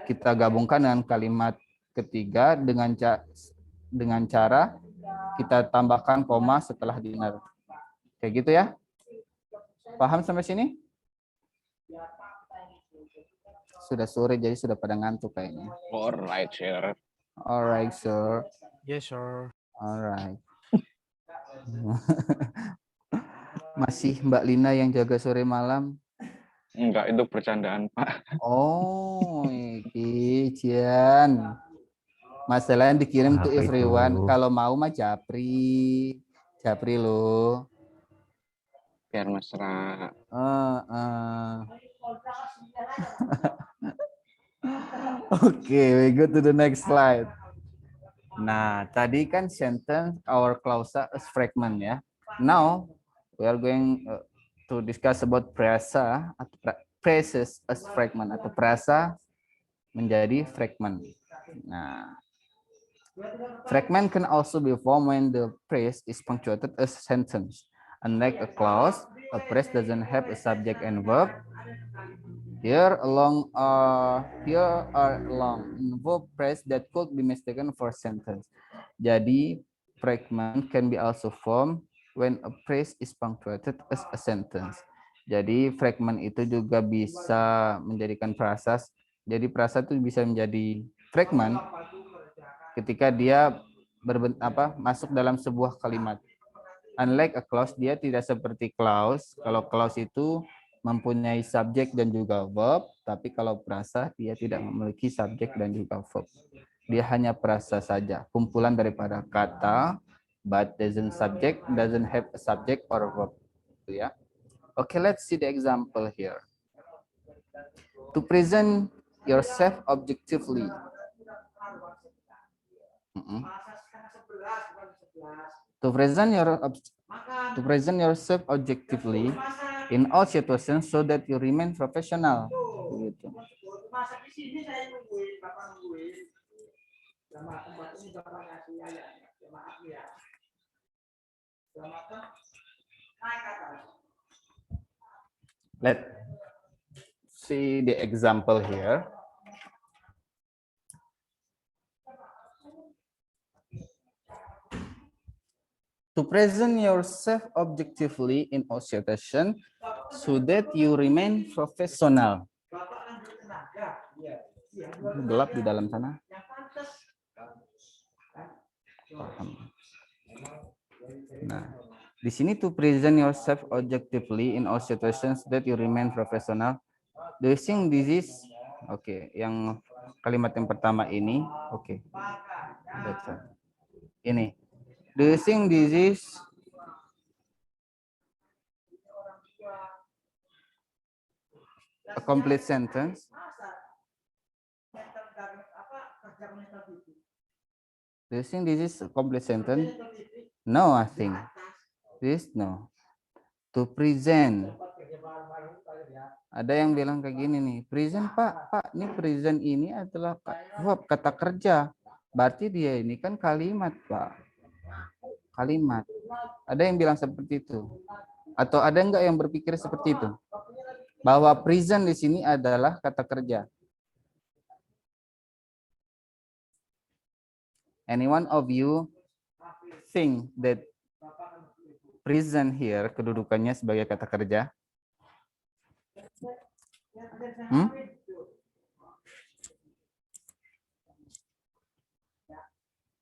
kita gabungkan dengan kalimat ketiga dengan cara kita tambahkan koma setelah dinner. Kayak gitu ya. Paham sampai sini? Sudah sore jadi sudah pada ngantuk kayaknya. Alright, sir. Alright, sir. Yes, sir. Alright. Masih Mbak Lina yang jaga sore malam? Enggak, itu bercandaan, Pak. Oh, Cian. Masalahnya dikirim to Apa everyone. itu? Kalau mau mah Japri. Japri lo. Biar mesra. Oke, we go to the next slide. Nah, tadi kan sentence our clausa as fragment ya. Now, we are going to discuss about prasa atau phrases as fragment atau prasa menjadi fragment. Nah, fragment can also be formed when the phrase is punctuated as a sentence. Unlike a clause, a phrase doesn't have a subject and verb. Here are long verb phrase that could be mistaken for sentence. Jadi fragment can be also formed when a phrase is punctuated as a sentence. Jadi fragment itu juga bisa menjadikan frasa. Jadi frasa itu bisa menjadi fragment ketika dia masuk dalam sebuah kalimat. Unlike a clause, dia tidak seperti clause. Kalau clause itu mempunyai subjek dan juga verb, tapi kalau prasa dia tidak memiliki subjek dan juga verb. Dia hanya prasa saja, kumpulan daripada kata, but doesn't have a subject or verb. Itu ya. Okay, let's see the example here. To present yourself objectively. To present yourself objectively in all situations so that you remain professional. Gitu. sini saya nungguin, Bapak nungguin. Sama tempat ini Bapak ngasih ya. Maaf ya. Selamat naik atas. Let's see the example here. To present yourself objectively in all situation so that you remain professional. Gelap di dalam sana. Nah, di sini to present yourself objectively in all situations that you remain professional. Do you think this is oke? Yang kalimat yang pertama ini oke. Ini. Do you think this is a complete sentence? Do you think this is a complete sentence? No, I think. This no. To present. Ada yang bilang kayak gini nih, present Pak, ini present ini adalah verb, kata kerja. Berarti dia ini kan kalimat, Pak. Kalimat. Ada yang bilang seperti itu? Atau ada enggak yang berpikir seperti itu? Bahwa present di sini adalah kata kerja. Anyone of you think that present here kedudukannya sebagai kata kerja?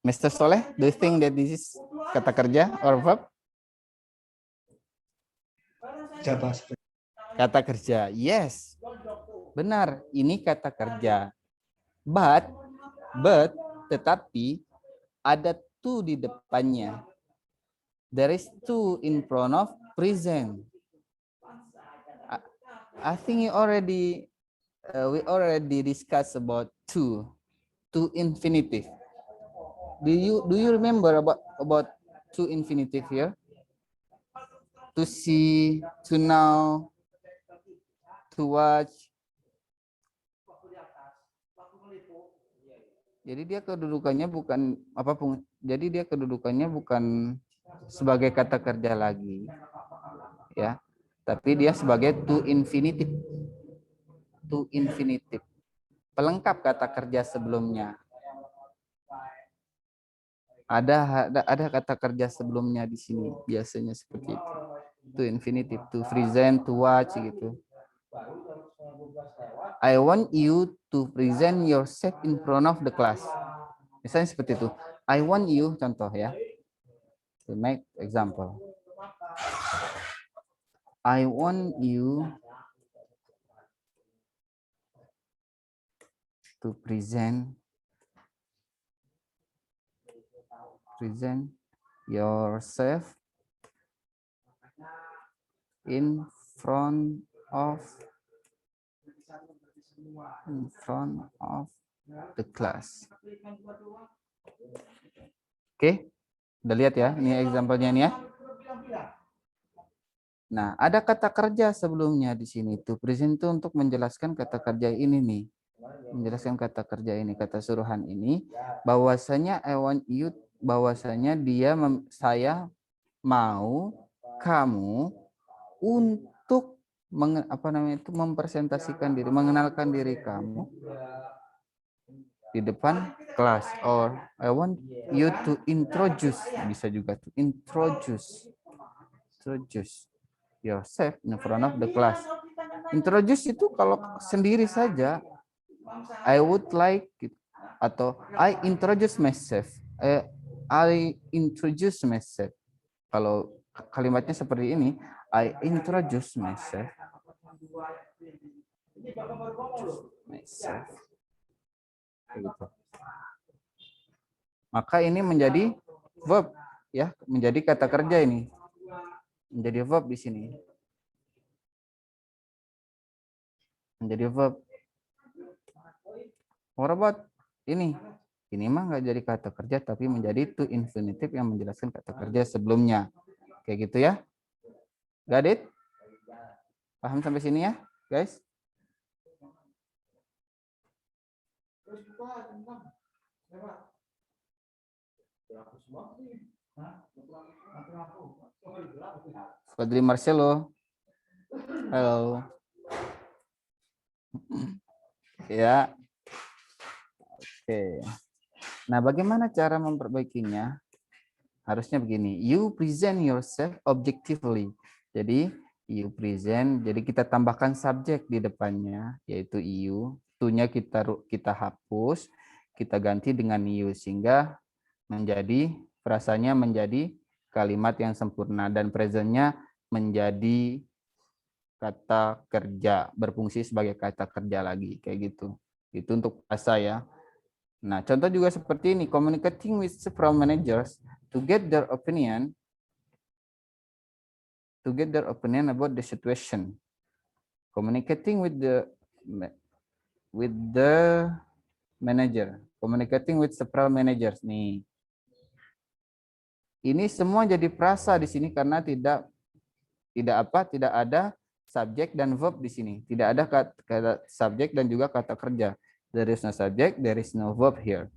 Mr. Soleh, do you think that this is kata kerja or verb? Kata kerja, yes. Benar, ini kata kerja. But, tetapi ada to di depannya. There is to in front of present. I think we already discussed about to infinitive. Do you remember about to infinitive here? To see, to know, to watch. Jadi dia kedudukannya bukan apapun. Jadi dia kedudukannya bukan sebagai kata kerja lagi, ya. Tapi dia sebagai to infinitive. To infinitive. Pelengkap kata kerja sebelumnya. Ada kata kerja sebelumnya di sini, biasanya seperti itu. To infinitive, to present, to watch gitu. I want you to present yourself in front of the class. Misalnya seperti itu. I want you, contoh ya. To make example. I want you to present yourself in front of the class. Oke, udah lihat ya, ini example-nya nih ya. Nah, ada kata kerja sebelumnya di sini. To present itu untuk menjelaskan kata kerja ini nih. Menjelaskan kata kerja ini, kata suruhan ini. Bahwasanya I want you, bahwasanya saya mau kamu untuk mempresentasikan diri, mengenalkan diri kamu di depan kelas. Or I want you to introduce, bisa juga to introduce yourself in front of the class. Introduce itu kalau sendiri saja, I would like, atau I introduce myself. I introduce myself. Kalau kalimatnya seperti ini, I introduce myself. Gitu. Maka ini menjadi verb, ya, menjadi kata kerja ini. Menjadi verb di sini. Menjadi verb. What about ini? Ini mah nggak jadi kata kerja, tapi menjadi to infinitive yang menjelaskan kata kerja sebelumnya. Kayak gitu ya. Got it? Paham sampai sini ya, guys? Terus buka tentang lewat. Aku semua sih. Hah? Aku. Fadli Marcelo. Halo. Ya. Oke. Nah, bagaimana cara memperbaikinya? Harusnya begini. You present yourself objectively. Jadi, you present. Jadi kita tambahkan subjek di depannya, yaitu you. To-nya kita hapus, kita ganti dengan you sehingga menjadi frasanya menjadi kalimat yang sempurna dan presentnya menjadi kata kerja, berfungsi sebagai kata kerja lagi kayak gitu. Itu untuk frasa ya. Nah, contoh juga seperti ini, communicating with several managers to get their opinion about the situation. Communicating with the manager, communicating with several managers nih. Ini semua jadi frasa di sini karena tidak ada subjek dan verb di sini. Tidak ada kata subjek dan juga kata kerja. There is no subject, there is no verb here.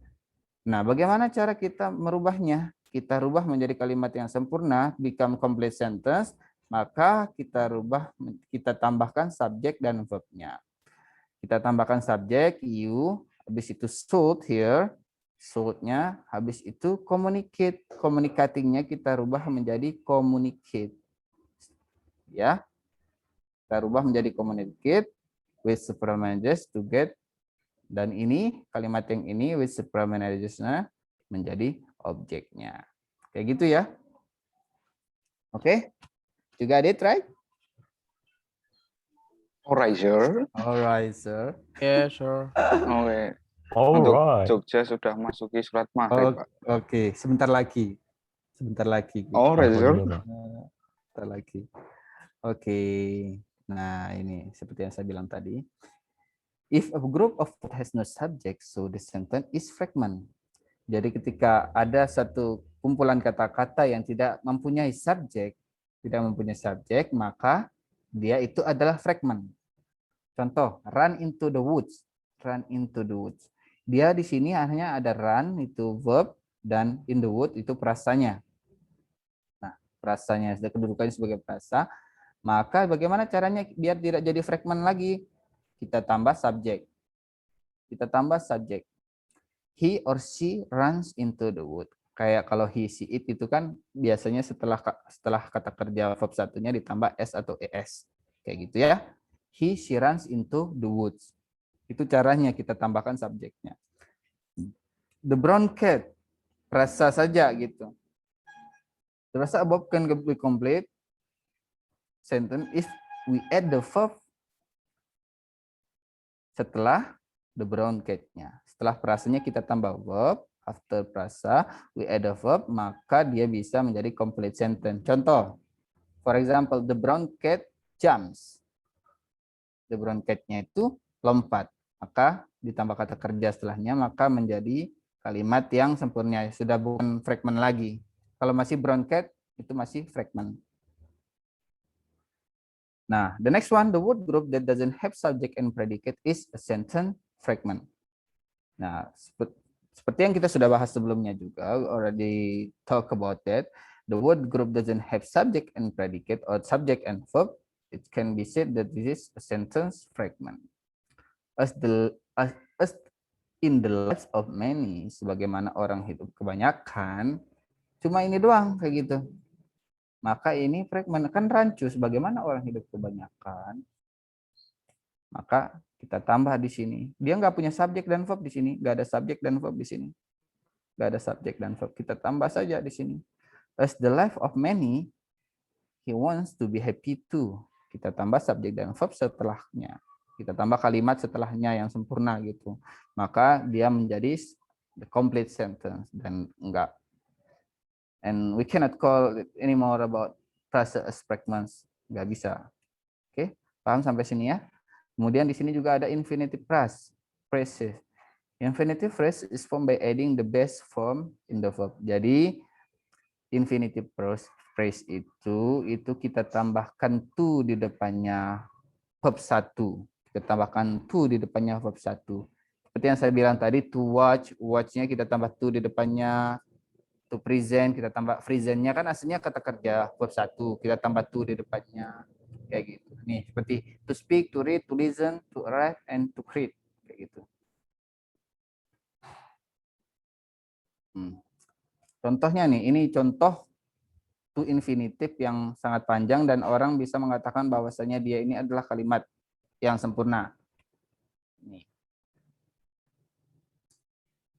Nah, bagaimana cara kita merubahnya? Kita rubah menjadi kalimat yang sempurna, become complete sentence, maka kita tambahkan subjek dan verb-nya. Kita tambahkan subjek, you, habis itu should here, should-nya, habis itu communicate, communicating-nya kita rubah menjadi communicate. Ya. Kita rubah menjadi communicate with several managers to get, dan ini kalimat yang ini with several managers-nya menjadi objeknya. Kayak gitu ya. Oke. You got it, right? Alright, sir. Alright, sir. Yeah, sure. Oke. Untuk Alright. Jogja sudah masuki surat maghrib, Pak. Oke, sebentar lagi. Sebentar lagi. Alright, sir. Sebentar lagi. Oke. Nah, ini seperti yang saya bilang tadi. If a group of has no subject, so the sentence is fragment. Jadi ketika ada satu kumpulan kata-kata yang tidak mempunyai subjek, maka dia itu adalah fragment. Contoh, run into the woods. Run into the woods. Dia di sini hanya ada run itu verb dan in the wood itu frasanya. Nah, frasanya sudah kedudukannya sebagai frasa. Maka bagaimana caranya biar tidak jadi fragment lagi? Kita tambah subjek. He or she runs into the wood. Kayak kalau he, she, it itu kan biasanya setelah kata kerja verb satunya ditambah s atau es. Kayak gitu ya. He, she runs into the woods. Itu caranya kita tambahkan subjeknya. The brown cat. Frasa saja gitu. The frasa above can be complete sentence if we add the verb setelah the brown cat-nya. Setelah frasanya kita tambah verb, after frasa we add a verb, maka dia bisa menjadi complete sentence. Contoh, for example, the brown cat jumps. The brown cat-nya itu lompat. Maka ditambah kata kerja setelahnya, maka menjadi kalimat yang sempurna. Sudah bukan fragment lagi. Kalau masih brown cat, itu masih fragment. Nah, the next one, the word group that doesn't have subject and predicate is a sentence fragment. Nah, seperti yang kita sudah bahas sebelumnya juga, already talk about that. The word group doesn't have subject and predicate or subject and verb. It can be said that this is a sentence fragment. As in the lives of many, sebagaimana orang hidup kebanyakan, cuma ini doang kayak gitu. Maka ini fragment kan rancu, sebagaimana orang hidup kebanyakan. Maka kita tambah di sini. Dia nggak punya subjek dan verb di sini, nggak ada subjek dan verb di sini, nggak ada subjek dan verb. Kita tambah saja di sini. As the life of many, he wants to be happy too. Kita tambah subjek dan verb setelahnya. Kita tambah kalimat setelahnya yang sempurna gitu. Maka dia menjadi the complete sentence dan enggak. And we cannot call it anymore about frasa as fragments. Nggak bisa. Oke, paham sampai sini ya? Kemudian di sini juga ada infinitive phrases. Infinitive phrase is formed by adding the best form in the verb. Jadi infinitive phrase itu kita tambahkan to di depannya verb 1. Kita tambahkan to di depannya verb 1. Seperti yang saya bilang tadi, to watch, watch-nya kita tambah to di depannya. To present, kita tambah present-nya kan aslinya kata kerja, verb 1, kita tambah to di depannya. Kayak gitu. Nih, seperti to speak, to read, to listen, to write, and to create. Kayak gitu. Contohnya nih, ini contoh to infinitive yang sangat panjang dan orang bisa mengatakan bahwasanya dia ini adalah kalimat yang sempurna. Nih.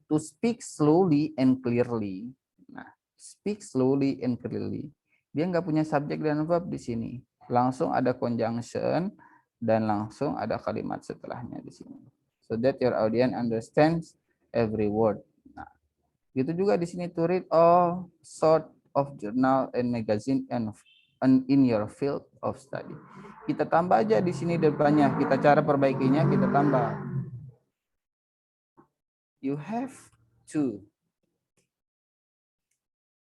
To speak slowly and clearly. Nah, speak slowly and clearly. Dia nggak punya subjek dan verb di sini. Langsung ada conjunction dan langsung ada kalimat setelahnya di sini. So that your audience understands every word. Nah, gitu juga di sini to read all sort of journal and magazine and in your field of study. Kita tambah aja di sini depannya. Kita cara perbaikinya kita tambah. You have to.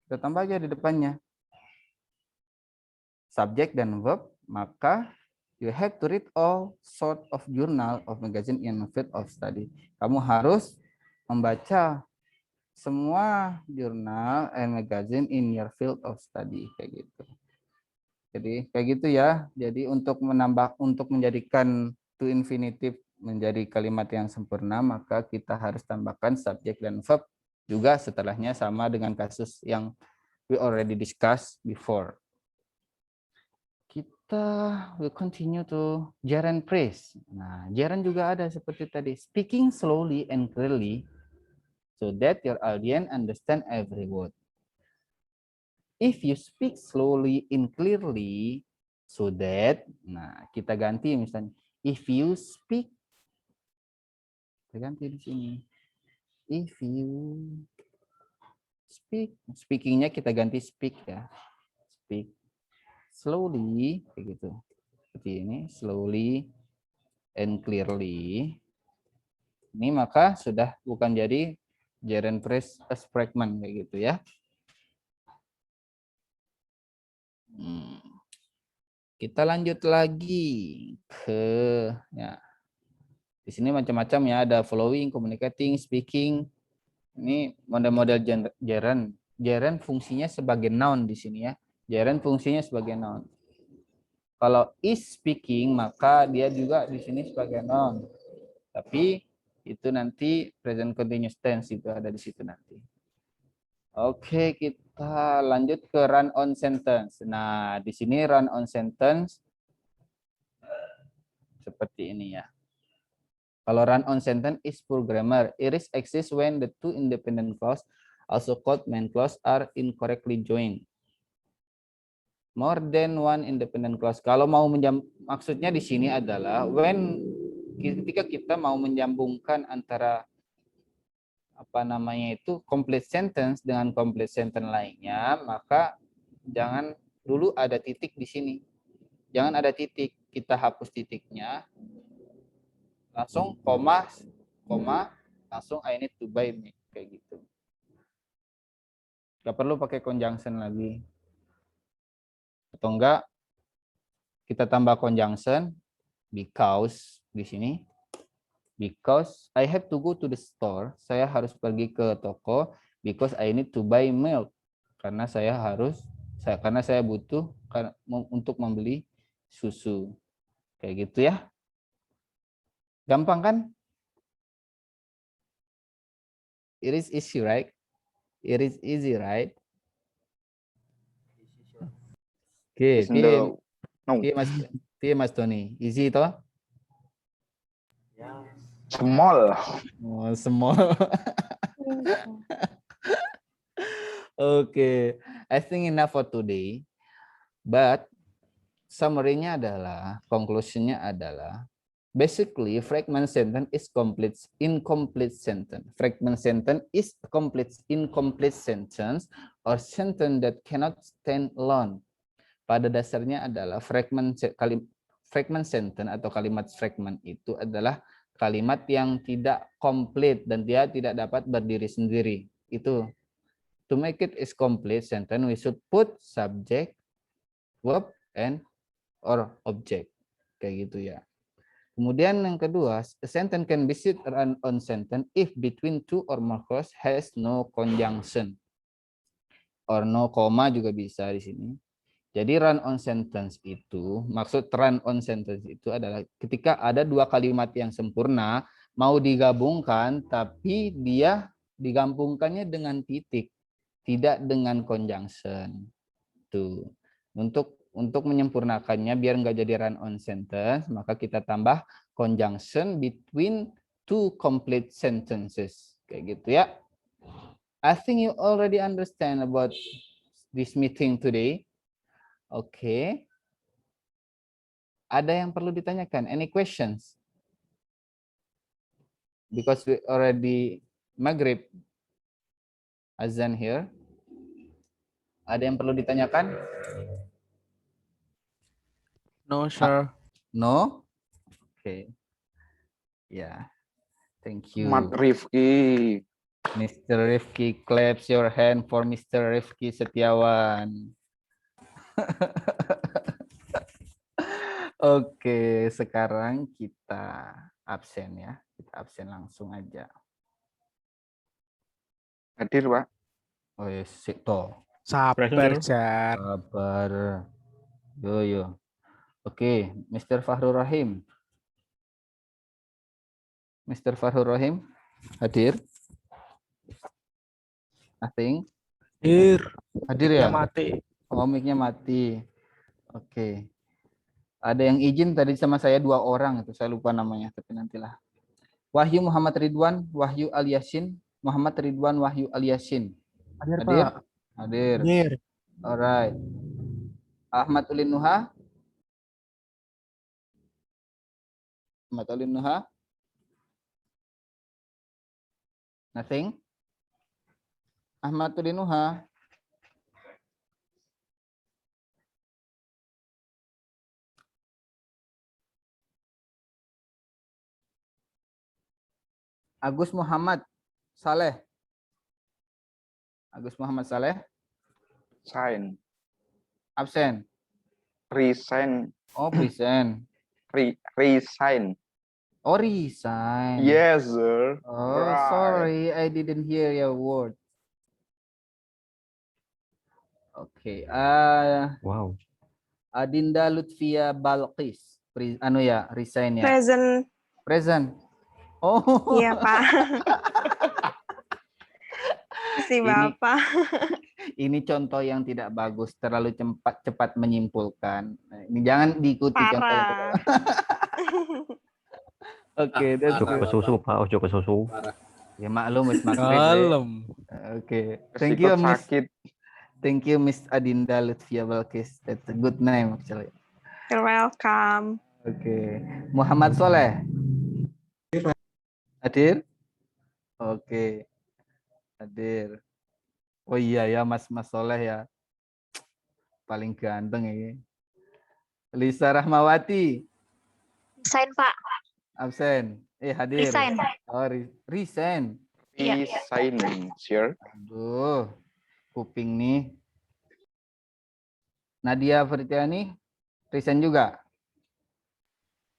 Kita tambah aja di depannya. Subjek dan verb, maka you have to read all sort of journal of magazine in field of study. Kamu harus membaca semua jurnal and magazine in your field of study kayak gitu. Jadi kayak gitu ya. Jadi untuk menjadikan to infinitive menjadi kalimat yang sempurna, maka kita harus tambahkan subjek dan verb juga setelahnya sama dengan kasus yang we already discussed before. Kita will continue to gerund phrase. Nah, gerund juga ada seperti tadi. Speaking slowly and clearly so that your audience understand every word. If you speak slowly and clearly so that, nah kita ganti misalnya. If you speak, kita ganti di sini. If you speak, speakingnya kita ganti speak ya. Speak slowly, kayak gitu. Seperti ini, slowly and clearly. Ini maka sudah bukan jadi gerund phrase as fragment kayak gitu ya. Kita lanjut lagi ke ya. Di sini macam-macam ya, ada following, communicating, speaking. Ini model-model gerund. Gerund fungsinya sebagai noun di sini ya. Gerund fungsinya sebagai noun. Kalau is speaking maka dia juga di sini sebagai noun. Tapi itu nanti present continuous tense itu ada di situ nanti. Oke, kita lanjut ke run on sentence. Nah, di sini run on sentence seperti ini ya. Kalau run on sentence is poor grammar. It is exists when the two independent clause, also called main clause, are incorrectly joined. More than one independent clause. Kalau mau maksudnya di sini adalah when ketika kita mau menyambungkan antara apa namanya itu complete sentence dengan complete sentence lainnya, maka jangan dulu ada titik di sini. Jangan ada titik, kita hapus titiknya. Langsung koma, langsung I need to buy me kayak gitu. Gak perlu pakai conjunction lagi. Atau enggak kita tambah conjunction because di sini. Because I have to go to the store, saya harus pergi ke toko because I need to buy milk. Karena saya butuh untuk membeli susu. Kayak gitu ya. Gampang kan? It is easy, right? It is easy, right? Oke, Mas Tony. Easy toh? Small. Oh, small. Okay, I think enough for today. But summary-nya adalah, conclusion-nya adalah, basically fragment sentence is incomplete sentence. Fragment sentence is incomplete sentence or sentence that cannot stand alone. Pada dasarnya adalah fragment sentence atau kalimat fragment itu adalah kalimat yang tidak komplit dan dia tidak dapat berdiri sendiri. Itu. To make it is complete sentence, we should put subject, verb, and or object. Kayak gitu ya. Kemudian yang kedua, a sentence can be said run on sentence if between two or more clause has no conjunction. Or no comma juga bisa di sini. Jadi run on sentence itu, maksud run on sentence itu adalah ketika ada dua kalimat yang sempurna, mau digabungkan, tapi dia digabungkannya dengan titik, tidak dengan conjunction. Tuh. Untuk menyempurnakannya biar nggak jadi run on sentence, maka kita tambah conjunction between two complete sentences. Kayak gitu ya. I think you already understand about this meeting today. Oke. Ada yang perlu ditanyakan? Any questions? Because we already Maghrib azan here. Ada yang perlu ditanyakan? No, sir. No? Oke. Ya. Thank you. Mat Rifki. Mr. Rifki, claps your hand for Mr. Rifki Setiawan. Oke, sekarang kita absen ya. Kita absen langsung aja. Hadir, Pak. Oh ya, toh. Sabar, Jar. Sabar. Yo. Oke, Mr. Fahrul Rahim. Mr. Fahrul Rahim, hadir? Nothing? Hadir ya? Mati. Oh, mic-nya mati. Oke. Ada yang izin tadi sama saya 2 orang, itu saya lupa namanya, tapi nantilah. Wahyu Muhammad Ridwan, Wahyu Al-Yasin, Muhammad Ridwan, Wahyu Al-Yasin. Hadir, Hadir? Pak. Hadir. Hadir. Alright. Ahmad Ulin Nuha. Ahmad Ulin Nuha. Nothing? Ahmad Ulin Nuha. Agus Muhammad Saleh. Agus Muhammad Saleh. Sign. Absen. Resign. Oh, present. Resign. Oh, resign. Yes, sir. Oh, Right. sorry, I didn't hear your word. Oke, Wow. Adinda Lutfia Balqis. Resign ya. Present. Present. Oh. Iya, Pak. Si Bapak. Ini contoh yang tidak bagus, terlalu cepat menyimpulkan. Nah, ini jangan diikuti contoh yang Parah. Oke, that's Ojo ke good. susu, Pak. Ojo ke susu. Ya maklum, Miss Maghrib. Kalem. Oke, thank you, Sikut Miss. sakit. Thank you, Miss Adinda Lutfia Balqis. That's a good name actually. You're welcome. Oke, Muhammad Soleh. Hadir? Oke. Hadir. Oh iya ya, Mas Soleh ya. Paling ganteng ini. Lisa Rahmawati. Sign, Pak. Absen. Hadir. Resign. Oh, resign. Iya. Resigning, sir. Aduh, kuping nih. Nadia Firtiani, resign juga?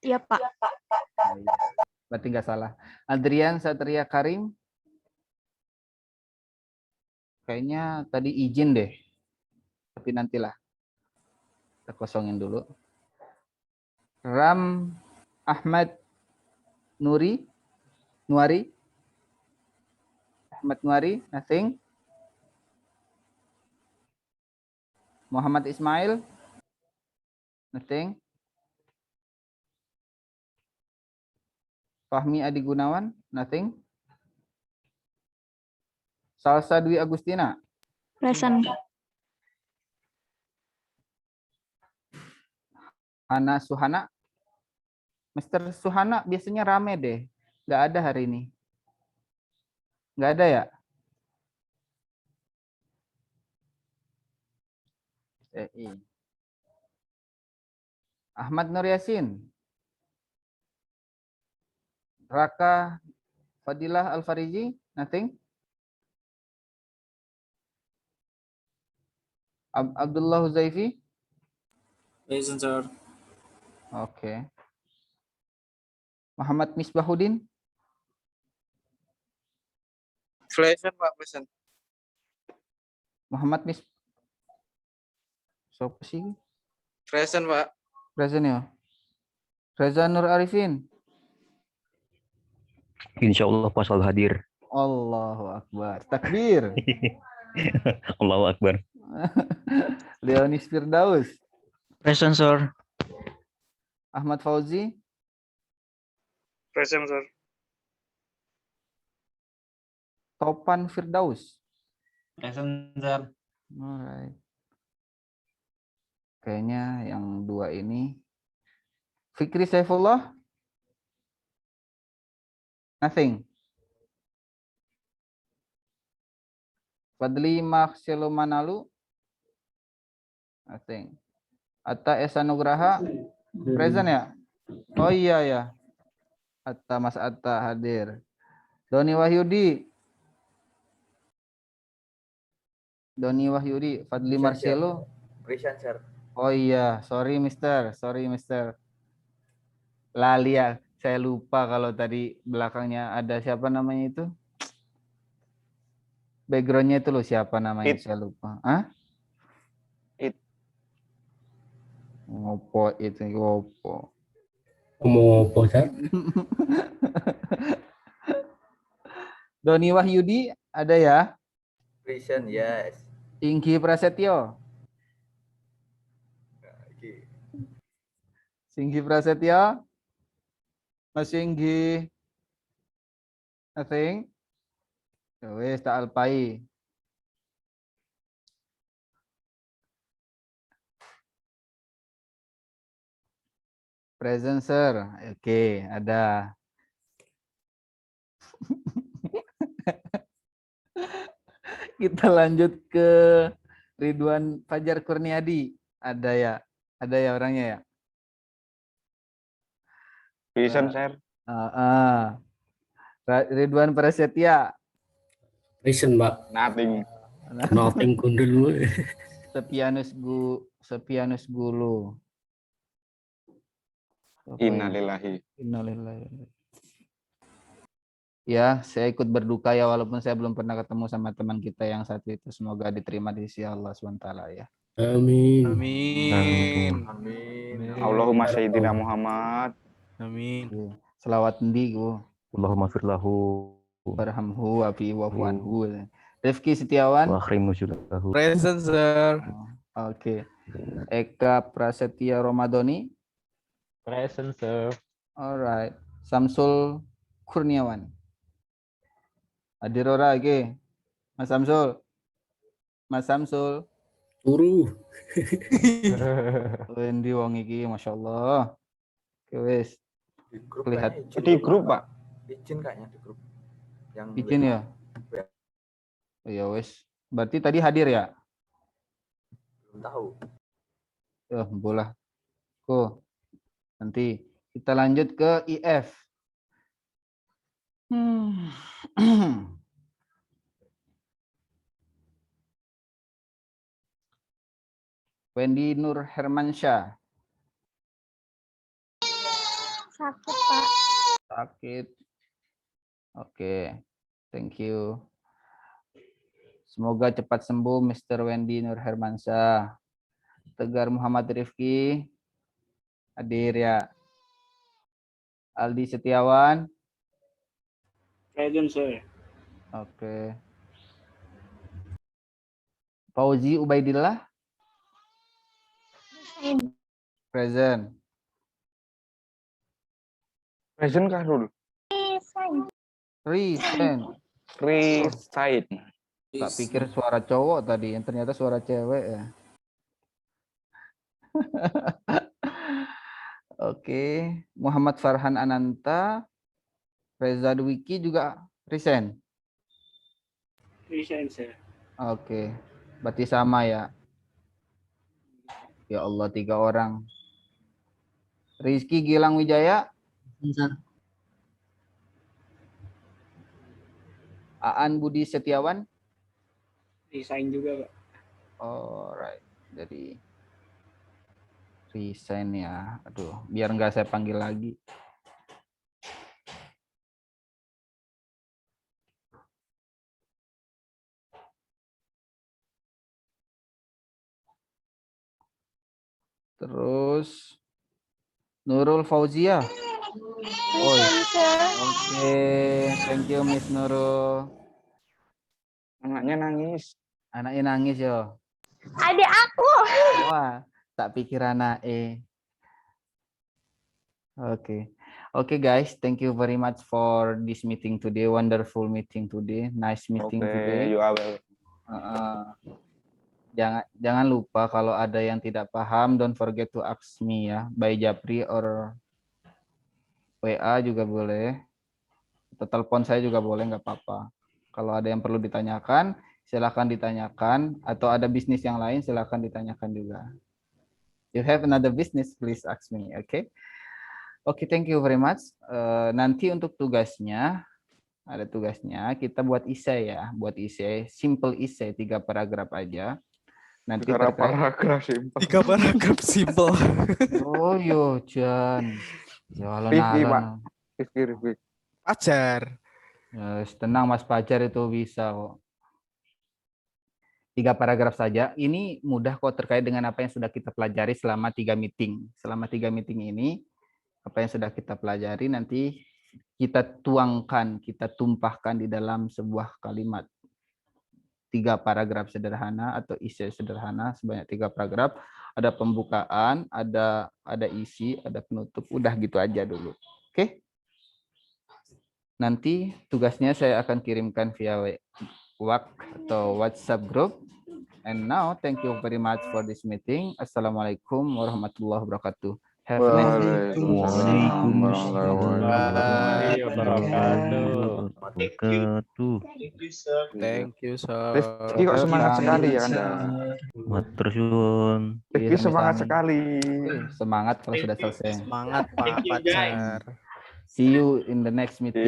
Iya, Pak. Oh, iya. Berarti nggak salah. Adrian Satria Karim. Kayaknya tadi izin deh. Tapi nantilah. Kita kosongin dulu. Ram Ahmad Nuari. Ahmad Nuari, nothing. Muhammad Ismail, nothing. Fahmi Adi Gunawan, nothing. Salsa Dwi Agustina, Present. Hana Suhana. Mr. Suhana biasanya rame deh. Nggak ada hari ini. Nggak ada ya? Ahmad Nur Yasin. Raka Fadilah Al-Fariji, nothing. Abdullah Huzaifi. Present, sir. Oke. Muhammad Misbahuddin. Present Pak, present. Muhammad Mis. Siapa sih? Present Pak. Present ya. Reza Nur Arifin. Insya Allah Pak selalu hadir. Allahu Akbar. Takbir. Allahu Akbar. Leonis Firdaus. Present, sir. Ahmad Fauzi. Present sir. Topan Firdaus. Present, sir. Alright. Kayaknya yang dua ini. Fikri Saifullah. Nothing. Fadli Makselo Manalu. Nothing. Atta Esa Nugraha. Present ya? Oh iya ya. Atta Mas Atta hadir. Doni Wahyudi. Doni Wahyudi. Fadli Marcelo. Present sir. Oh iya, sorry Mister. Lali ya, saya lupa kalau tadi belakangnya ada siapa namanya itu. Backgroundnya itu loh siapa namanya, saya lupa. Hah? Ngopo itu, ngopo. Ngopo, Sir? Doni Wahyudi ada ya? Present yes. Inggi Prasetyo. Singgi Prasetyo. Mas Singgi. Nothing. Wes tak alpai. Present sir. Oke, ada. Kita lanjut ke Ridwan Fajar Kurniadi. Ada ya? Ada ya orangnya ya? Present sir. Ridwan Prasetya. Present, Pak. Nothing. Nothing kundul. Sepianus Gulu. Innalillahi. Innalillahi. Ya, saya ikut berduka ya walaupun saya belum pernah ketemu sama teman kita yang satu itu. Semoga diterima di sisi Allah SWT ya. Amin. Amin. Allahumma sayyidina Muhammad. Amin. Selawat endi ku. Allahumma firlahu. Barhamhu afi wa anhu. Rifki Setiawan. Wa akhrim nuzulahu. Present, sir. Oke. Eka Prasetya Romadoni. Present, sir. Alright. Samsul Kurniawan. Hadir ora iki? Mas Samsul. Mas Samsul. Turu. Endi wong iki, masyaallah. Oke wis. Di grup Lihat. kayaknya Di grup, Pak. Izin kayaknya di grup. Yang Izin ya? Oh, ya wis. Berarti tadi hadir ya? belum tahu. Ya, bola. Nanti kita lanjut ke IF. Wendy Nur Hermansyah. Sakit, Pak. Sakit. Oke. Thank you. Semoga cepat sembuh Mr. Wendy Nur Hermansyah. Tegar Muhammad Rifki. Hadir ya. Aldi Setiawan. Present, sir. Oke. Fauzi Ubaidillah. Present. Present Kahrul. Resign. Resign. Tak pikir suara cowok tadi, yang ternyata suara cewek ya. Oke, Muhammad Farhan Ananta, Reza Dwiki juga resign. Present, sir. Oke, berarti sama ya. Ya Allah, 3 orang. Rizky Gilang Wijaya. Aan Budi Setiawan. Resign juga, Pak. Alright, jadi resign ya. Aduh, biar nggak saya panggil lagi. Terus Nurul Fauzia. Oh, oke, thank you Miss Nurul. Anaknya nangis. Anaknya nangis yo. Adik aku. Wah, tak pikir anak Oke. Oke guys, thank you very much for this meeting today. Wonderful meeting today. Nice meeting today. You are well. Jangan lupa kalau ada yang tidak paham, don't forget to ask me ya, by Japri or WA juga boleh. Atau telepon saya juga boleh, nggak apa-apa. Kalau ada yang perlu ditanyakan, silakan ditanyakan. Atau ada bisnis yang lain, silakan ditanyakan juga. You have another business, please ask me, okay? Oke, thank you very much. Nanti untuk tugasnya, ada tugasnya, kita buat essay ya. Buat essay, simple essay, 3 paragraf aja. Nanti paragraf simpel. 3 paragraf simple. Oh yo, Jan. Ya, Rifki, Pak. Rifki. Ajar. Ya, tenang Mas Pajar, itu bisa kok. 3 paragraf saja. Ini mudah kok, terkait dengan apa yang sudah kita pelajari selama 3 meeting. Selama 3 meeting ini, apa yang sudah kita pelajari nanti kita tuangkan, kita tumpahkan di dalam sebuah kalimat. 3 paragraf sederhana atau isi sederhana sebanyak 3 paragraf. Ada pembukaan, ada isi, ada penutup. Udah gitu aja dulu. Oke? Nanti tugasnya saya akan kirimkan via WhatsApp atau WhatsApp group. And now, thank you very much for this meeting. Assalamualaikum warahmatullahi wabarakatuh. Have a nice day. Warahmatullahi wabarakatuh. Thank you, sir. Rifki kok semangat sekali ya Anda. Matur suwun. Rifki semangat sekali. Semangat kalau sudah selesai. Semangat Pak Pacar. See you in the next meeting.